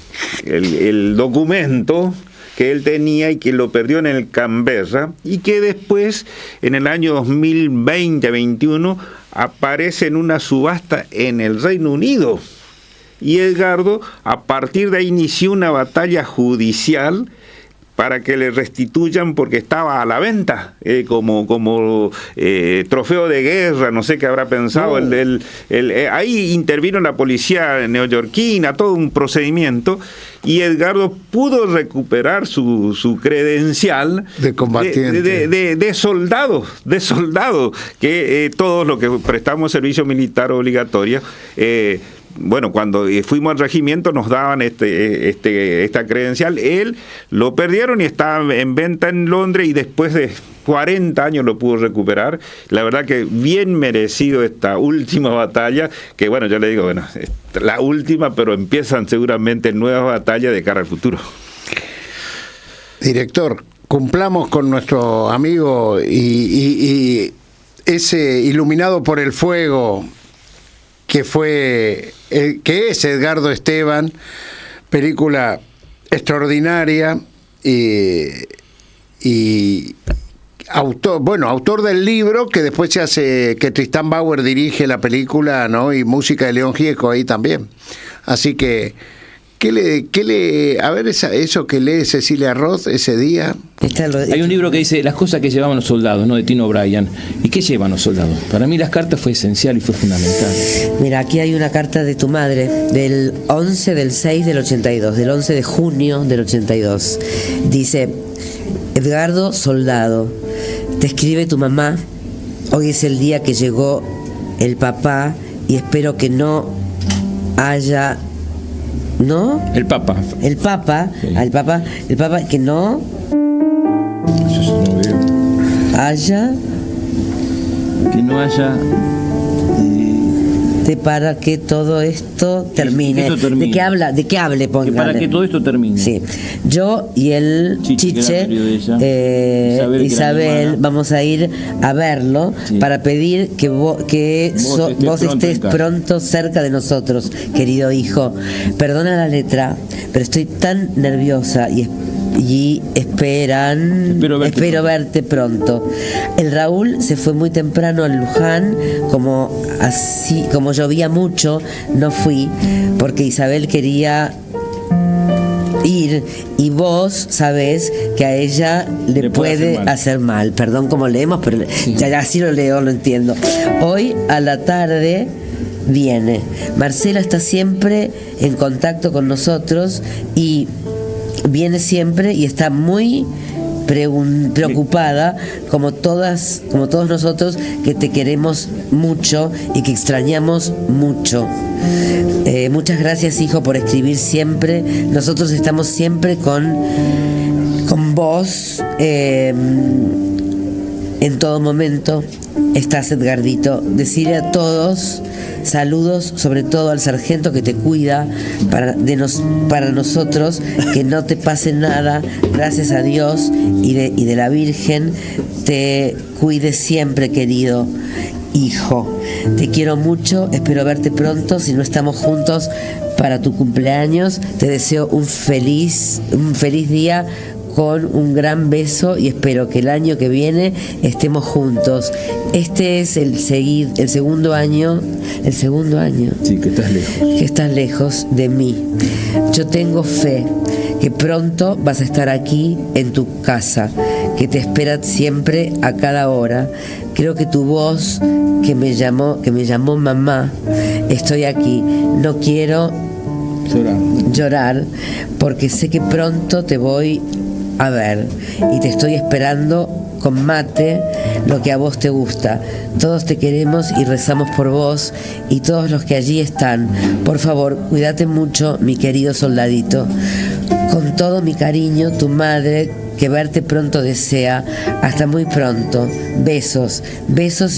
documento que él tenía y que lo perdió en el Canberra, y que después, en el año 2020-21, aparece en una subasta en el Reino Unido. Y Edgardo, a partir de ahí, inició una batalla judicial para que le restituyan, porque estaba a la venta como trofeo de guerra, no sé qué habrá pensado. Ahí intervino la policía neoyorquina, todo un procedimiento, y Edgardo pudo recuperar su credencial de combatiente, de soldado, que todos los que prestamos servicio militar obligatorio, bueno, cuando fuimos al regimiento nos daban esta credencial. Él lo perdieron y estaba en venta en Londres, y después de 40 años lo pudo recuperar. La verdad que bien merecido esta última batalla, que bueno, yo le digo, bueno, es la última, pero empiezan seguramente nuevas batallas de cara al futuro. Director, cumplamos con nuestro amigo y ese iluminado por el fuego que es Edgardo Esteban, película extraordinaria, y autor del libro, que después se hace, que Tristán Bauer dirige la película, ¿no? Y música de León Gieco ahí también. Así que, a ver eso que lee Cecilia Roth ese día. Hay un libro que dice Las cosas que llevaban los soldados, ¿no? De Tino O'Brien. ¿Y qué llevan los soldados? Para mí las cartas fue esencial y fue fundamental. Mira, aquí hay una carta de tu madre del 11 del 6 del 82, del 11 de junio del 82. Dice: Edgardo Soldado, te escribe tu mamá. Hoy es el día que llegó el papá y espero que no haya... ¿No? El Papa. El Papa, Sí. el Papa, que no Eso sí no veo. haya Que no haya... para que todo esto termine. Que esto termine. ¿De qué hable? que para que todo esto termine. Sí. Yo y el Chiche, Isabel, que era mi Isabel, hermana. vamos a ir a verlo, Sí. para pedir que vos estés pronto cerca de nosotros, querido hijo. Perdona la letra, pero estoy tan nerviosa y espero verte pronto. El Raúl se fue muy temprano al Luján, como llovía mucho, no fui, porque Isabel quería ir y vos sabés que a ella le puede hacer mal. Perdón como leemos, pero sí. ya así lo leo, lo entiendo. Hoy a la tarde viene. Marcela está siempre en contacto con nosotros y viene siempre y está muy preocupada, como todos nosotros, que te queremos mucho y que extrañamos mucho. Muchas gracias, hijo, por escribir siempre. Nosotros estamos siempre con vos en todo momento. Estás, Edgardito. Decirle a todos saludos, sobre todo al sargento que te cuida, para nosotros, que no te pase nada, gracias a Dios y de la Virgen, te cuide siempre, querido hijo. Te quiero mucho, espero verte pronto, si no estamos juntos para tu cumpleaños. Te deseo un feliz día, con un gran beso, y espero que el año que viene estemos juntos. Este es el segundo año. Sí, que estás lejos. Que estás lejos de mí. Yo tengo fe que pronto vas a estar aquí en tu casa, que te espera siempre a cada hora. Creo que tu voz que me llamó mamá, estoy aquí. No quiero llorar porque sé que pronto te voy a ver y te estoy esperando con mate, lo que a vos te gusta. Todos te queremos y rezamos por vos y todos los que allí están. Por favor, cuídate mucho, mi querido soldadito. Con todo mi cariño, tu madre, que verte pronto desea. Hasta muy pronto. Besos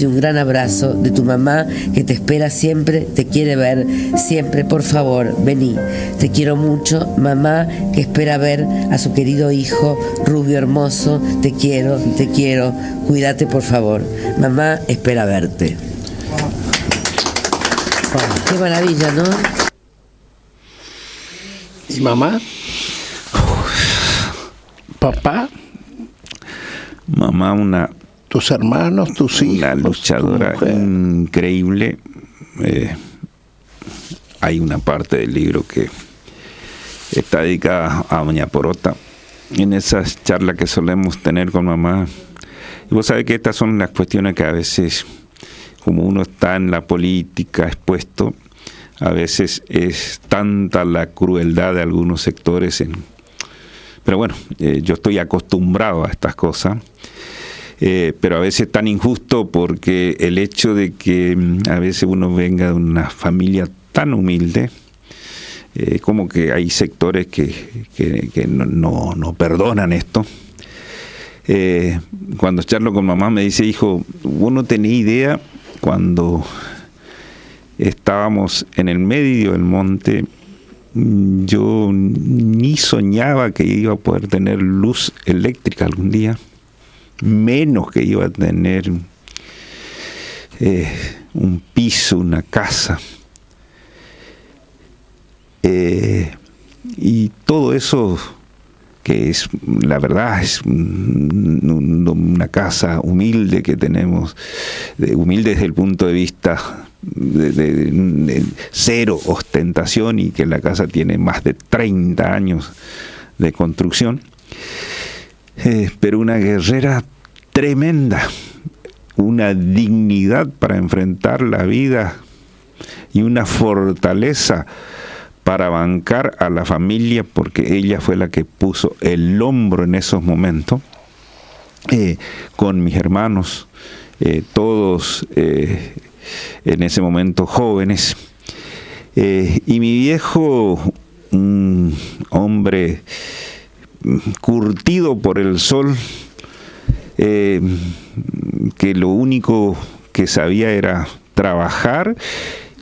y un gran abrazo de tu mamá, que te espera siempre, te quiere ver siempre. Por favor, vení. Te quiero mucho, mamá, que espera ver a su querido hijo rubio hermoso. Te quiero. Cuídate, por favor. Mamá espera verte. Oh, qué maravilla, ¿no? ¿Y mamá? ¿Papá? Mamá, ¿Tus hermanos, tus hijos? una luchadora increíble. Hay una parte del libro que está dedicada a Doña Porota. En esas charlas que solemos tener con mamá, y vos sabés que estas son las cuestiones que a veces, como uno está en la política expuesto, a veces es tanta la crueldad de algunos sectores pero bueno, yo estoy acostumbrado a estas cosas, pero a veces tan injusto, porque el hecho de que a veces uno venga de una familia tan humilde, como que hay sectores que no perdonan esto. Cuando charlo con mamá me dice: hijo, vos no tenés idea, cuando estábamos en el medio del monte, yo ni soñaba que iba a poder tener luz eléctrica algún día, menos que iba a tener un piso, una casa. Y todo eso que es, la verdad, es una casa humilde que tenemos, humilde desde el punto de vista de cero ostentación, y que la casa tiene más de 30 años de construcción, pero una guerrera tremenda, una dignidad para enfrentar la vida y una fortaleza para bancar a la familia, porque ella fue la que puso el hombro en esos momentos, con mis hermanos, todos en ese momento jóvenes, y mi viejo, un hombre curtido por el sol, que lo único que sabía era trabajar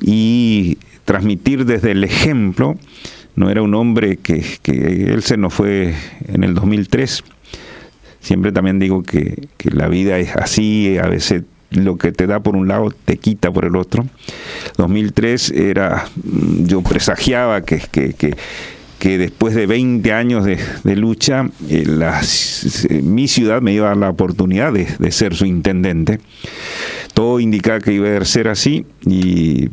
y transmitir desde el ejemplo. No era un hombre que él se nos fue en el 2003. Siempre también digo que la vida es así, a veces lo que te da por un lado te quita por el otro. 2003 era, yo presagiaba que después de 20 años de lucha, mi ciudad me iba a dar la oportunidad de ser su intendente. Todo indicaba que iba a ser así, y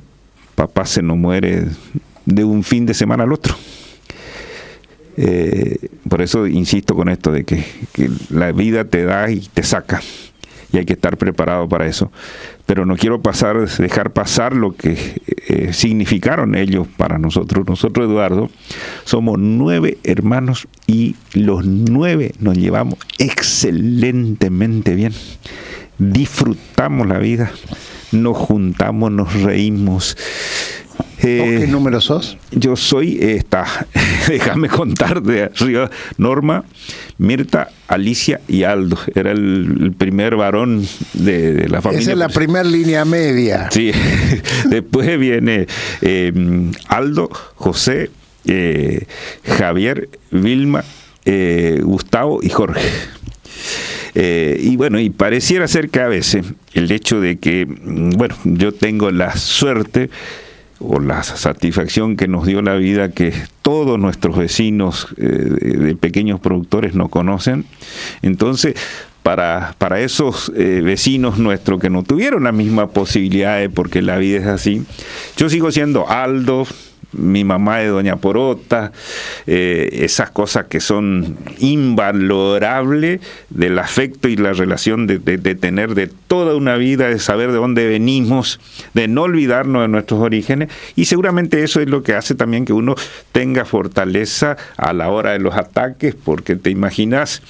papá se nos muere de un fin de semana al otro. Por eso insisto con esto de que la vida te da y te saca, y hay que estar preparado para eso. Pero no quiero dejar pasar lo que significaron ellos para nosotros. Nosotros, Eduardo, somos 9 hermanos y los 9 nos llevamos excelentemente bien. Disfrutamos la vida, nos juntamos, nos reímos. ¿Qué número sos? Yo soy, déjame contar de arriba: Norma, Mirta, Alicia y Aldo. Era el primer varón de la familia. Esa es la primera línea media. Sí. Después viene Aldo, José, Javier, Vilma, Gustavo y Jorge. Y bueno, y pareciera ser que a veces el hecho de que, bueno, yo tengo la suerte o la satisfacción que nos dio la vida, que todos nuestros vecinos de pequeños productores nos conocen. Entonces, para esos vecinos nuestros que no tuvieron la misma posibilidad, porque la vida es así, yo sigo siendo Aldo, mi mamá es doña Porota, esas cosas que son invalorables del afecto y la relación de tener de toda una vida, de saber de dónde venimos, de no olvidarnos de nuestros orígenes, y seguramente eso es lo que hace también que uno tenga fortaleza a la hora de los ataques, porque te imaginas,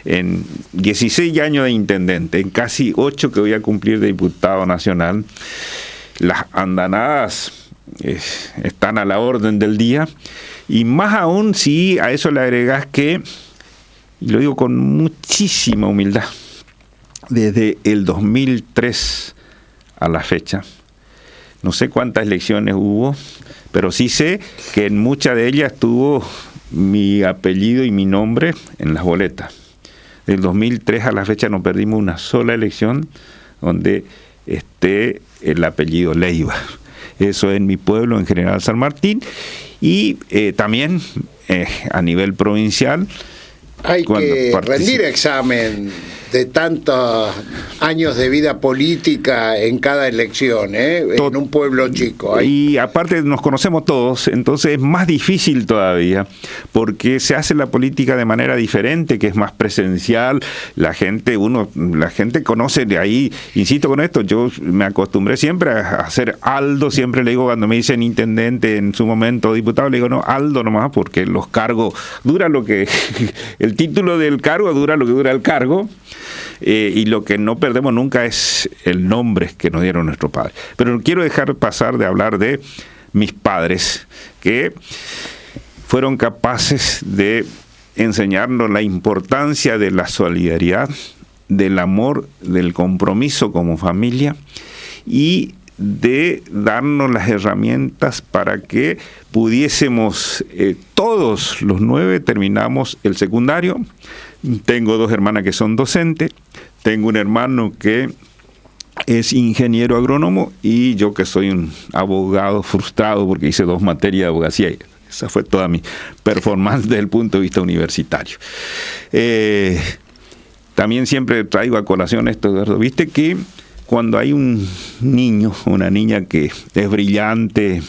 en 16 años de intendente, en casi 8 que voy a cumplir de diputado nacional, las andanadas están a la orden del día, y más aún si a eso le agregas que, y lo digo con muchísima humildad, desde el 2003 a la fecha, no sé cuántas elecciones hubo, pero sí sé que en muchas de ellas tuvo mi apellido y mi nombre en las boletas. Del 2003 a la fecha no perdimos una sola elección donde esté el apellido Leiva. Eso en mi pueblo, en General San Martín, y también a nivel provincial. Hay que rendir examen de tantos años de vida política en cada elección, en un pueblo chico. Y aparte nos conocemos todos, entonces es más difícil todavía, porque se hace la política de manera diferente, que es más presencial. La gente conoce de ahí. Insisto con esto, yo me acostumbré siempre a hacer Aldo, siempre le digo cuando me dicen intendente, en su momento diputado, le digo no, Aldo nomás, porque los cargos dura lo que el título del cargo dura lo que dura el cargo. Y lo que no perdemos nunca es el nombre que nos dieron nuestros padres. Pero no quiero dejar pasar de hablar de mis padres, que fueron capaces de enseñarnos la importancia de la solidaridad, del amor, del compromiso como familia, y de darnos las herramientas para que pudiésemos, todos los 9 terminamos el secundario. Tengo 2 hermanas que son docentes, tengo un hermano que es ingeniero agrónomo, y yo que soy un abogado frustrado porque hice 2 materias de abogacía Esa fue toda mi performance desde el punto de vista universitario. También siempre traigo a colación esto, Eduardo. Viste que cuando hay un niño o una niña que es brillante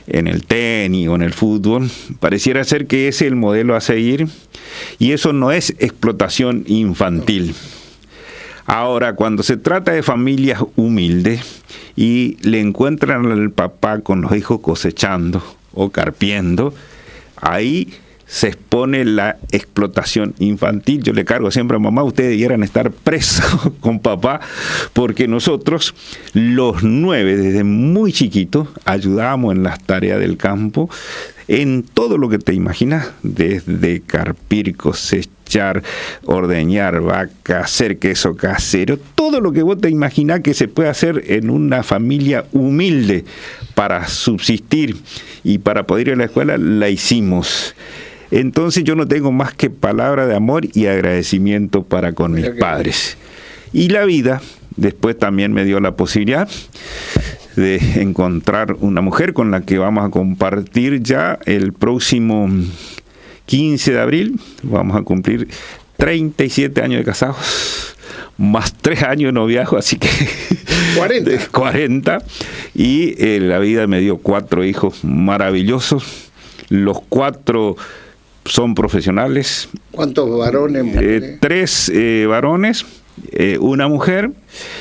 en el tenis o en el fútbol, pareciera ser que ese es el modelo a seguir, y eso no es explotación infantil. Ahora, cuando se trata de familias humildes y le encuentran al papá con los hijos cosechando o carpiendo, ahí se expone la explotación infantil. Yo le cargo siempre a mamá, ustedes debieran estar presos con papá, porque nosotros, los 9, desde muy chiquitos, ayudábamos en las tareas del campo, en todo lo que te imaginas, desde carpir, cosechar, ordeñar vaca, hacer queso casero, todo lo que vos te imaginás que se puede hacer en una familia humilde para subsistir y para poder ir a la escuela, la hicimos. Entonces yo no tengo más que palabra de amor y agradecimiento para con mis padres. Y la vida después también me dio la posibilidad de encontrar una mujer con la que vamos a compartir ya el próximo 15 de abril. Vamos a cumplir 37 años de casados, más 3 años de noviazgo, así que 40. Y la vida me dio 4 hijos maravillosos. Los 4 son profesionales. ¿Cuántos varones, mujeres? 3 varones, una mujer,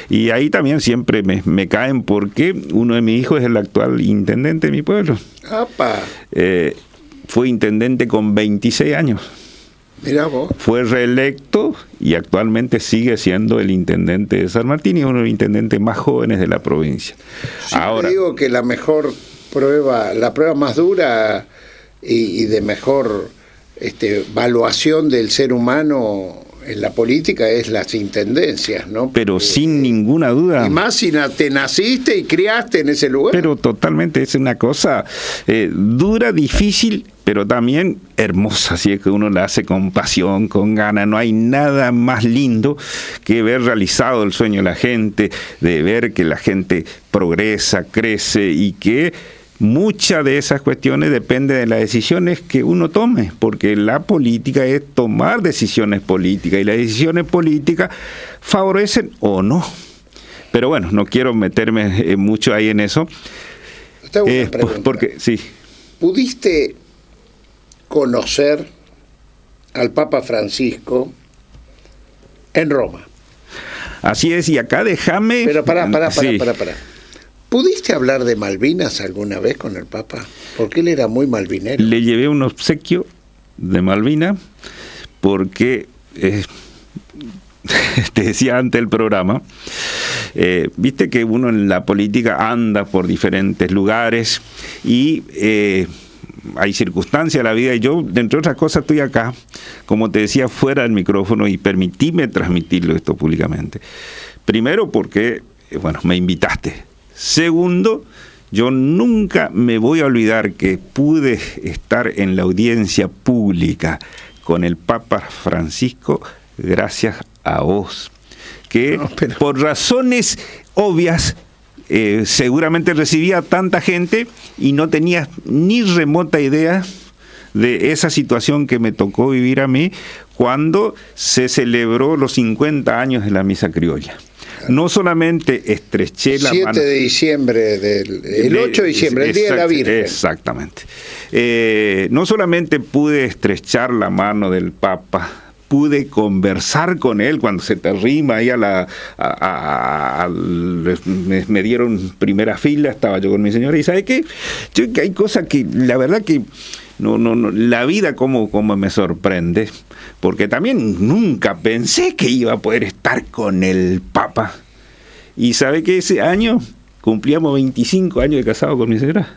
y ahí también siempre me caen porque uno de mis hijos es el actual intendente de mi pueblo. ¡Apa! Fue intendente con 26 años. Mirá vos. Fue reelecto y actualmente sigue siendo el intendente de San Martín y es uno de los intendentes más jóvenes de la provincia. Ahora digo que la mejor prueba, la prueba más dura y de mejor evaluación del ser humano en la política es las intendencias, ¿no? Pero sin ninguna duda. Y más si te naciste y criaste en ese lugar. Pero totalmente, es una cosa dura, difícil, pero también hermosa, si es que uno la hace con pasión, con ganas. No hay nada más lindo que ver realizado el sueño de la gente, de ver que la gente progresa, crece y que muchas de esas cuestiones dependen de las decisiones que uno tome, porque la política es tomar decisiones políticas y las decisiones políticas favorecen o no. Pero bueno, no quiero meterme mucho ahí en eso. Porque sí. ¿Pudiste conocer al Papa Francisco en Roma? Así es, y acá déjame... Pero pará. ¿Pudiste hablar de Malvinas alguna vez con el Papa? Porque él era muy malvinero. Le llevé un obsequio de Malvinas porque, te decía antes del programa, viste que uno en la política anda por diferentes lugares y hay circunstancias de la vida, y yo, entre otras cosas, estoy acá, como te decía, fuera del micrófono, y permitíme transmitirlo esto públicamente. Primero porque, me invitaste. Segundo, yo nunca me voy a olvidar que pude estar en la audiencia pública con el Papa Francisco gracias a vos, que por razones obvias seguramente recibía tanta gente y no tenía ni remota idea de esa situación que me tocó vivir a mí cuando se celebró los 50 años de la misa criolla. No solamente estreché la mano... 7 de diciembre, el 8 de diciembre, el Día de la Virgen. Exactamente. No solamente pude estrechar la mano del Papa, pude conversar con él cuando se te arrima ahí me dieron primera fila, estaba yo con mi señora, y ¿sabe qué? Hay cosas que, la verdad que... No, la vida como me sorprende, porque también nunca pensé que iba a poder estar con el Papa. Y sabe que ese año cumplíamos 25 años de casado con mi señora.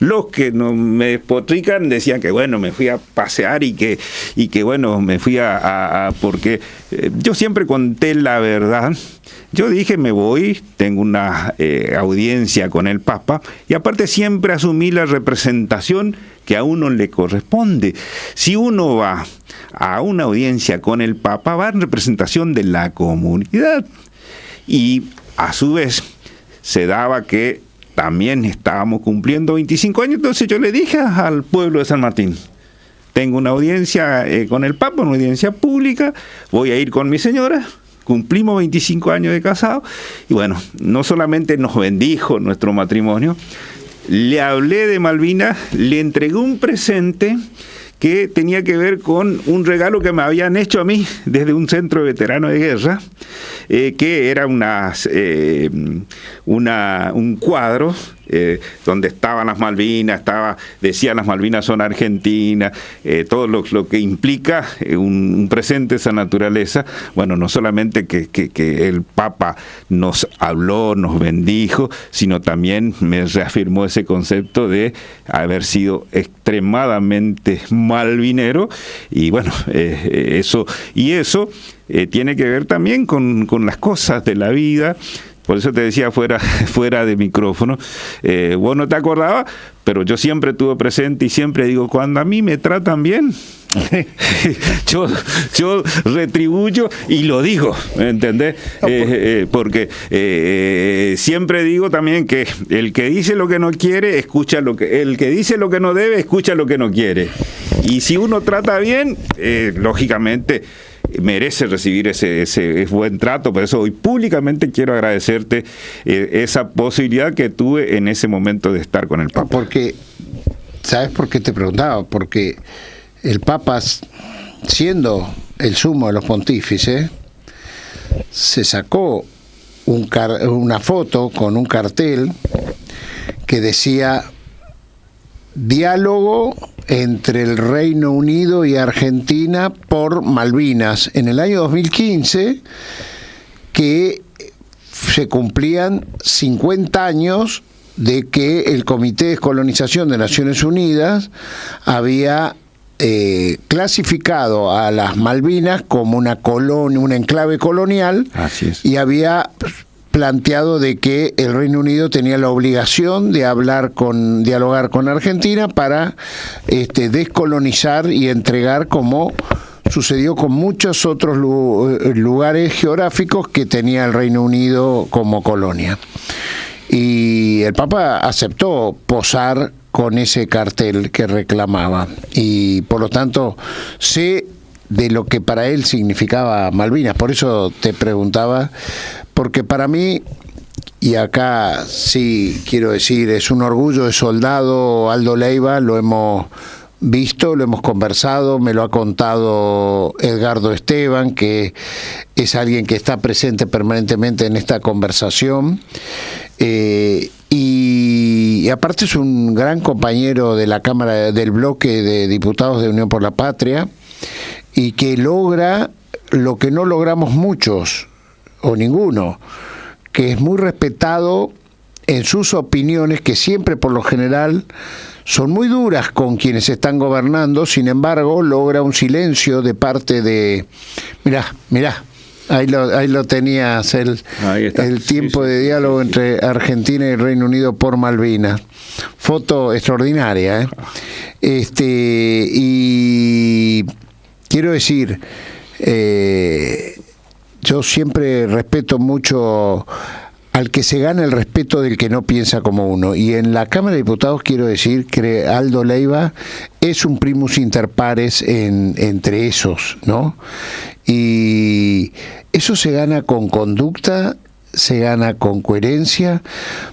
Los que no me despotrican decían que me fui a pasear y que me fui porque yo siempre conté la verdad. Yo dije, me voy, tengo una audiencia con el Papa, y aparte siempre asumí la representación que a uno le corresponde. Si uno va a una audiencia con el Papa, va en representación de la comunidad. Y a su vez se daba que también estábamos cumpliendo 25 años, entonces yo le dije al pueblo de San Martín, tengo una audiencia con el Papa, una audiencia pública, voy a ir con mi señora, cumplimos 25 años de casado, y bueno, no solamente nos bendijo nuestro matrimonio, le hablé de Malvinas, le entregué un presente que tenía que ver con un regalo que me habían hecho a mí desde un centro de veteranos de guerra, que era un cuadro donde estaban las Malvinas, decían las Malvinas son argentinas, todo lo que implica un presente de esa naturaleza. Bueno, no solamente que el Papa nos habló, nos bendijo, sino también me reafirmó ese concepto de haber sido extremadamente malvinero, y bueno, eso tiene que ver también con las cosas de la vida. Por eso te decía fuera de micrófono, vos no te acordabas, pero yo siempre tuve presente y siempre digo, cuando a mí me tratan bien, yo retribuyo y lo digo, ¿entendés? Porque siempre digo también que el que dice lo que no quiere, el que dice lo que no debe, escucha lo que no quiere. Y si uno trata bien, lógicamente merece recibir ese buen trato. Por eso hoy públicamente quiero agradecerte esa posibilidad que tuve en ese momento de estar con el Papa. Porque, ¿sabes por qué te preguntaba? Porque el Papa, siendo el sumo de los pontífices, se sacó una foto con un cartel que decía diálogo entre el Reino Unido y Argentina por Malvinas, en el año 2015, que se cumplían 50 años de que el Comité de Descolonización de Naciones Unidas había clasificado a las Malvinas como una colonia, un enclave colonial. Así es. Y había planteado de que el Reino Unido tenía la obligación de dialogar con Argentina para descolonizar y entregar, como sucedió con muchos otros lugares geográficos que tenía el Reino Unido como colonia. Y el Papa aceptó posar con ese cartel que reclamaba, y por lo tanto sé de lo que para él significaba Malvinas. Por eso te preguntaba, porque para mí, y acá sí quiero decir, es un orgullo de soldado Aldo Leiva, lo hemos visto, lo hemos conversado, me lo ha contado Edgardo Esteban, que es alguien que está presente permanentemente en esta conversación, y aparte es un gran compañero de la Cámara, del bloque de diputados de Unión por la Patria, y que logra lo que no logramos muchos o ninguno, que es muy respetado en sus opiniones, que siempre por lo general son muy duras con quienes están gobernando. Sin embargo, logra un silencio de parte de... Mirá, ahí lo tenías, el tiempo de diálogo entre Argentina y Reino Unido por Malvinas. Foto extraordinaria, y quiero decir, yo siempre respeto mucho al que se gana el respeto del que no piensa como uno, y en la Cámara de Diputados quiero decir que Aldo Leiva es un primus inter pares entre esos, ¿no? Y eso se gana con conducta, se gana con coherencia,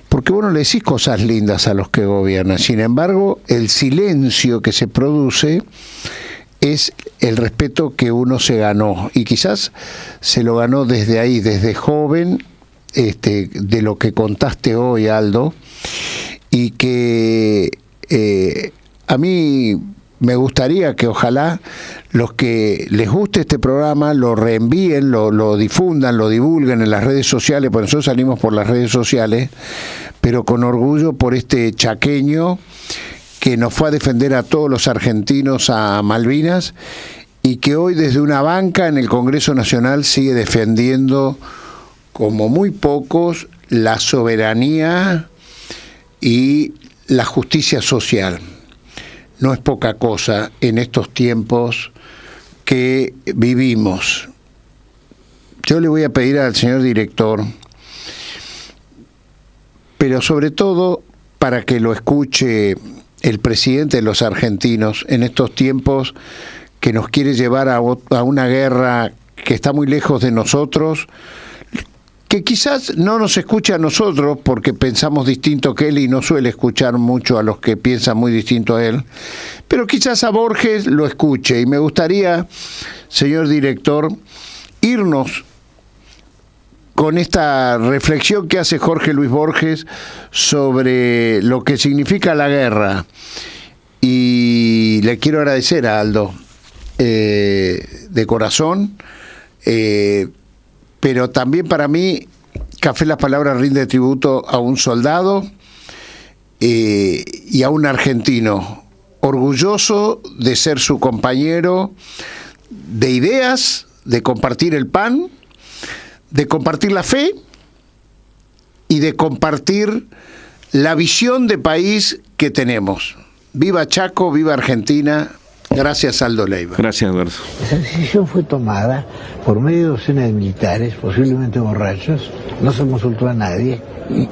porque vos no le decís cosas lindas a los que gobiernan. Sin embargo, el silencio que se produce es el respeto que uno se ganó, y quizás se lo ganó desde ahí, desde joven, de lo que contaste hoy, Aldo, y que a mí me gustaría que ojalá los que les guste este programa lo reenvíen, lo difundan, lo divulguen en las redes sociales, porque nosotros salimos por las redes sociales, pero con orgullo por este chaqueño que nos fue a defender a todos los argentinos a Malvinas, y que hoy desde una banca en el Congreso Nacional sigue defendiendo, como muy pocos, la soberanía y la justicia social. No es poca cosa en estos tiempos que vivimos. Yo le voy a pedir al señor director pero sobre todo para que lo escuche el presidente de los argentinos en estos tiempos que nos quiere llevar a una guerra que está muy lejos de nosotros, que quizás no nos escuche a nosotros porque pensamos distinto que él y no suele escuchar mucho a los que piensan muy distinto a él, pero quizás a Borges lo escuche. Y me gustaría, señor director, irnos con esta reflexión que hace Jorge Luis Borges sobre lo que significa la guerra. Y le quiero agradecer a Aldo de corazón, pero también para mí Café Las Palabras rinde tributo a un soldado y a un argentino orgulloso de ser su compañero de ideas, de compartir el pan, de compartir la fe y de compartir la visión de país que tenemos. Viva Chaco, viva Argentina. Gracias, Aldo Leiva. Gracias, Eduardo. Esa decisión fue tomada por medio de docenas de militares, posiblemente borrachos, no se consultó a nadie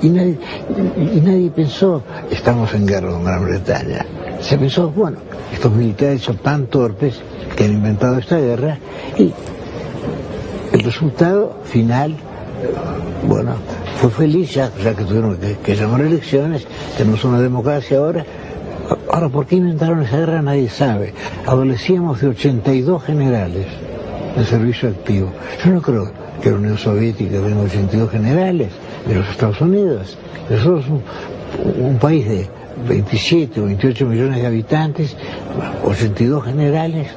y nadie pensó, estamos en guerra con Gran Bretaña. Se pensó, bueno, estos militares son tan torpes que han inventado esta guerra y el resultado final, bueno, fue feliz ya que tuvieron que llamar elecciones, tenemos una democracia ahora. Ahora, ¿por qué inventaron esa guerra? Nadie sabe. Adolecíamos de 82 generales de servicio activo. Yo no creo que la Unión Soviética tenga 82 generales de los Estados Unidos. Nosotros un país de 27 o 28 millones de habitantes, 82 generales,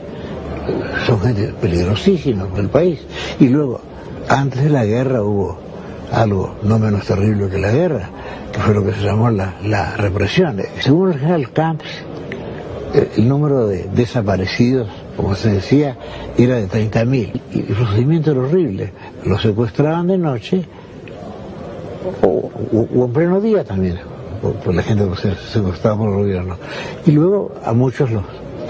son gente peligrosísima para el país. Y luego, antes de la guerra hubo algo no menos terrible que la guerra, que fue lo que se llamó la represión. Según el general Camps, el número de desaparecidos, como se decía, era de 30.000. Y el procedimiento era horrible. Los secuestraban de noche o en pleno día también, por la gente que se secuestraba por el gobierno. Y luego a muchos,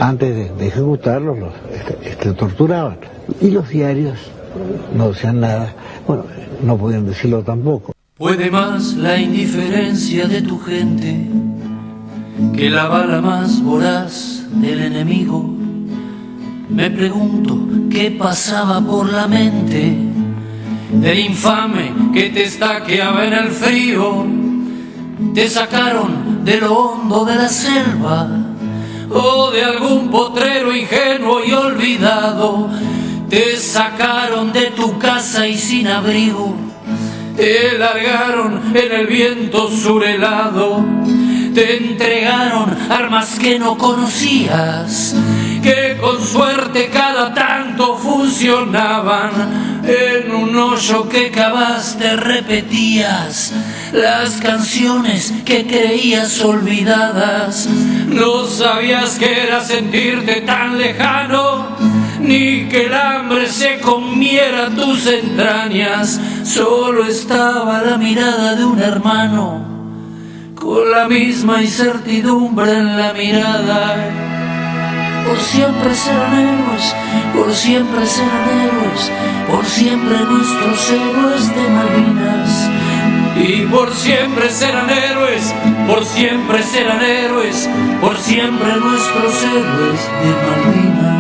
antes de ejecutarlos, los torturaban. Y los diarios no decían nada. Bueno, no podían decirlo tampoco. Puede más la indiferencia de tu gente que la bala más voraz del enemigo. Me pregunto qué pasaba por la mente del infame que te estaqueaba en el frío. Te sacaron de lo hondo de la selva o de algún potrero ingenuo y olvidado. Te sacaron de tu casa y sin abrigo, te largaron en el viento surhelado, te entregaron armas que no conocías, que con suerte cada tanto funcionaban. En un hoyo que cavaste repetías las canciones que creías olvidadas. No sabías que era sentirte tan lejano, ni que el hambre se comiera tus entrañas. Solo estaba la mirada de un hermano, con la misma incertidumbre en la mirada. Por siempre serán héroes, por siempre serán héroes, por siempre nuestros héroes de Malvinas. Y por siempre serán héroes, por siempre serán héroes, por siempre nuestros héroes de Malvinas.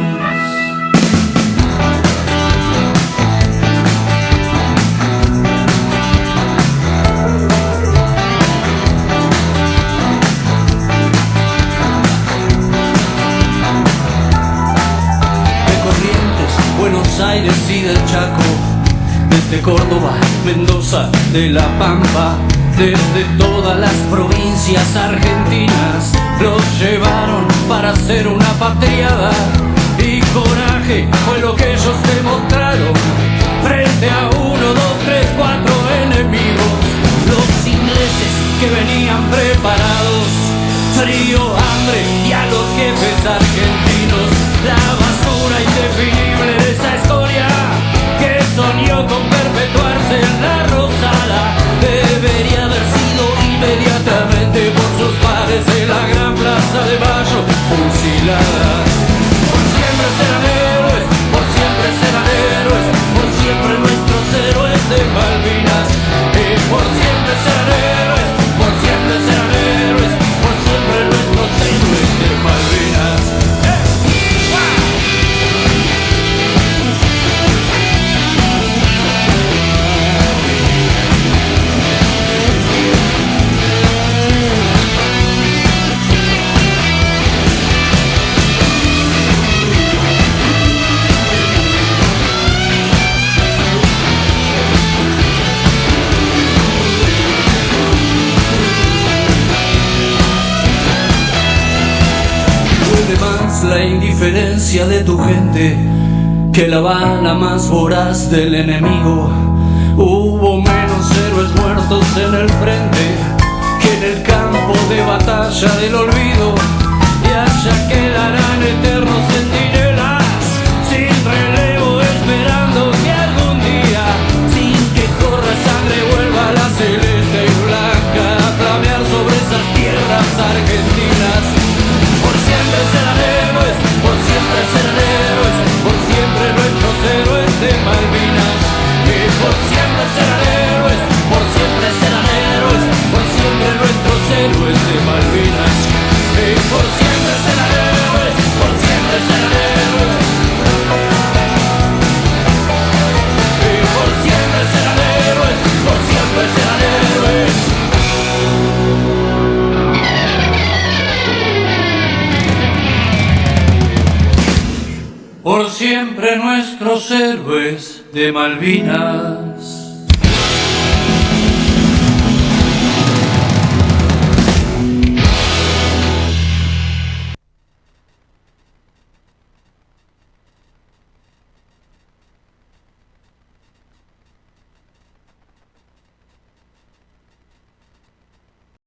Buenos Aires y del Chaco, desde Córdoba, Mendoza, de La Pampa, desde todas las provincias argentinas, los llevaron para hacer una patriada. Y coraje fue lo que ellos demostraron frente a 1, 2, 3, 4 enemigos. Los ingleses que venían preparados, frío, hambre y a los jefes argentinos, la basura indefinible de esa escoria que soñó con perpetuarse en la Rosada, debería haber sido inmediatamente por sus pares de la gran plaza de Mayo fusilada. Por siempre serán héroes, por siempre serán héroes, por siempre nuestros héroes. más la indiferencia de tu gente que la bala más voraz del enemigo. Hubo menos héroes muertos en el frente que en el campo de batalla del olvido, y allá quedarán eternos centinelas sin relevo, esperando que algún día, sin que corra sangre, vuelva la celeste y blanca a flamear sobre esas tierras argentinas. Por siempre serán héroes, por siempre serán héroes, por siempre nuestros héroes de Malvinas. Y por siempre serán héroes, por siempre serán héroes, por siempre nuestros héroes de Malvinas. Y por siempre serán héroes, por siempre serán héroes. Y por siempre serán héroes, por siempre serán héroes. Por siempre nuestros héroes de Malvinas.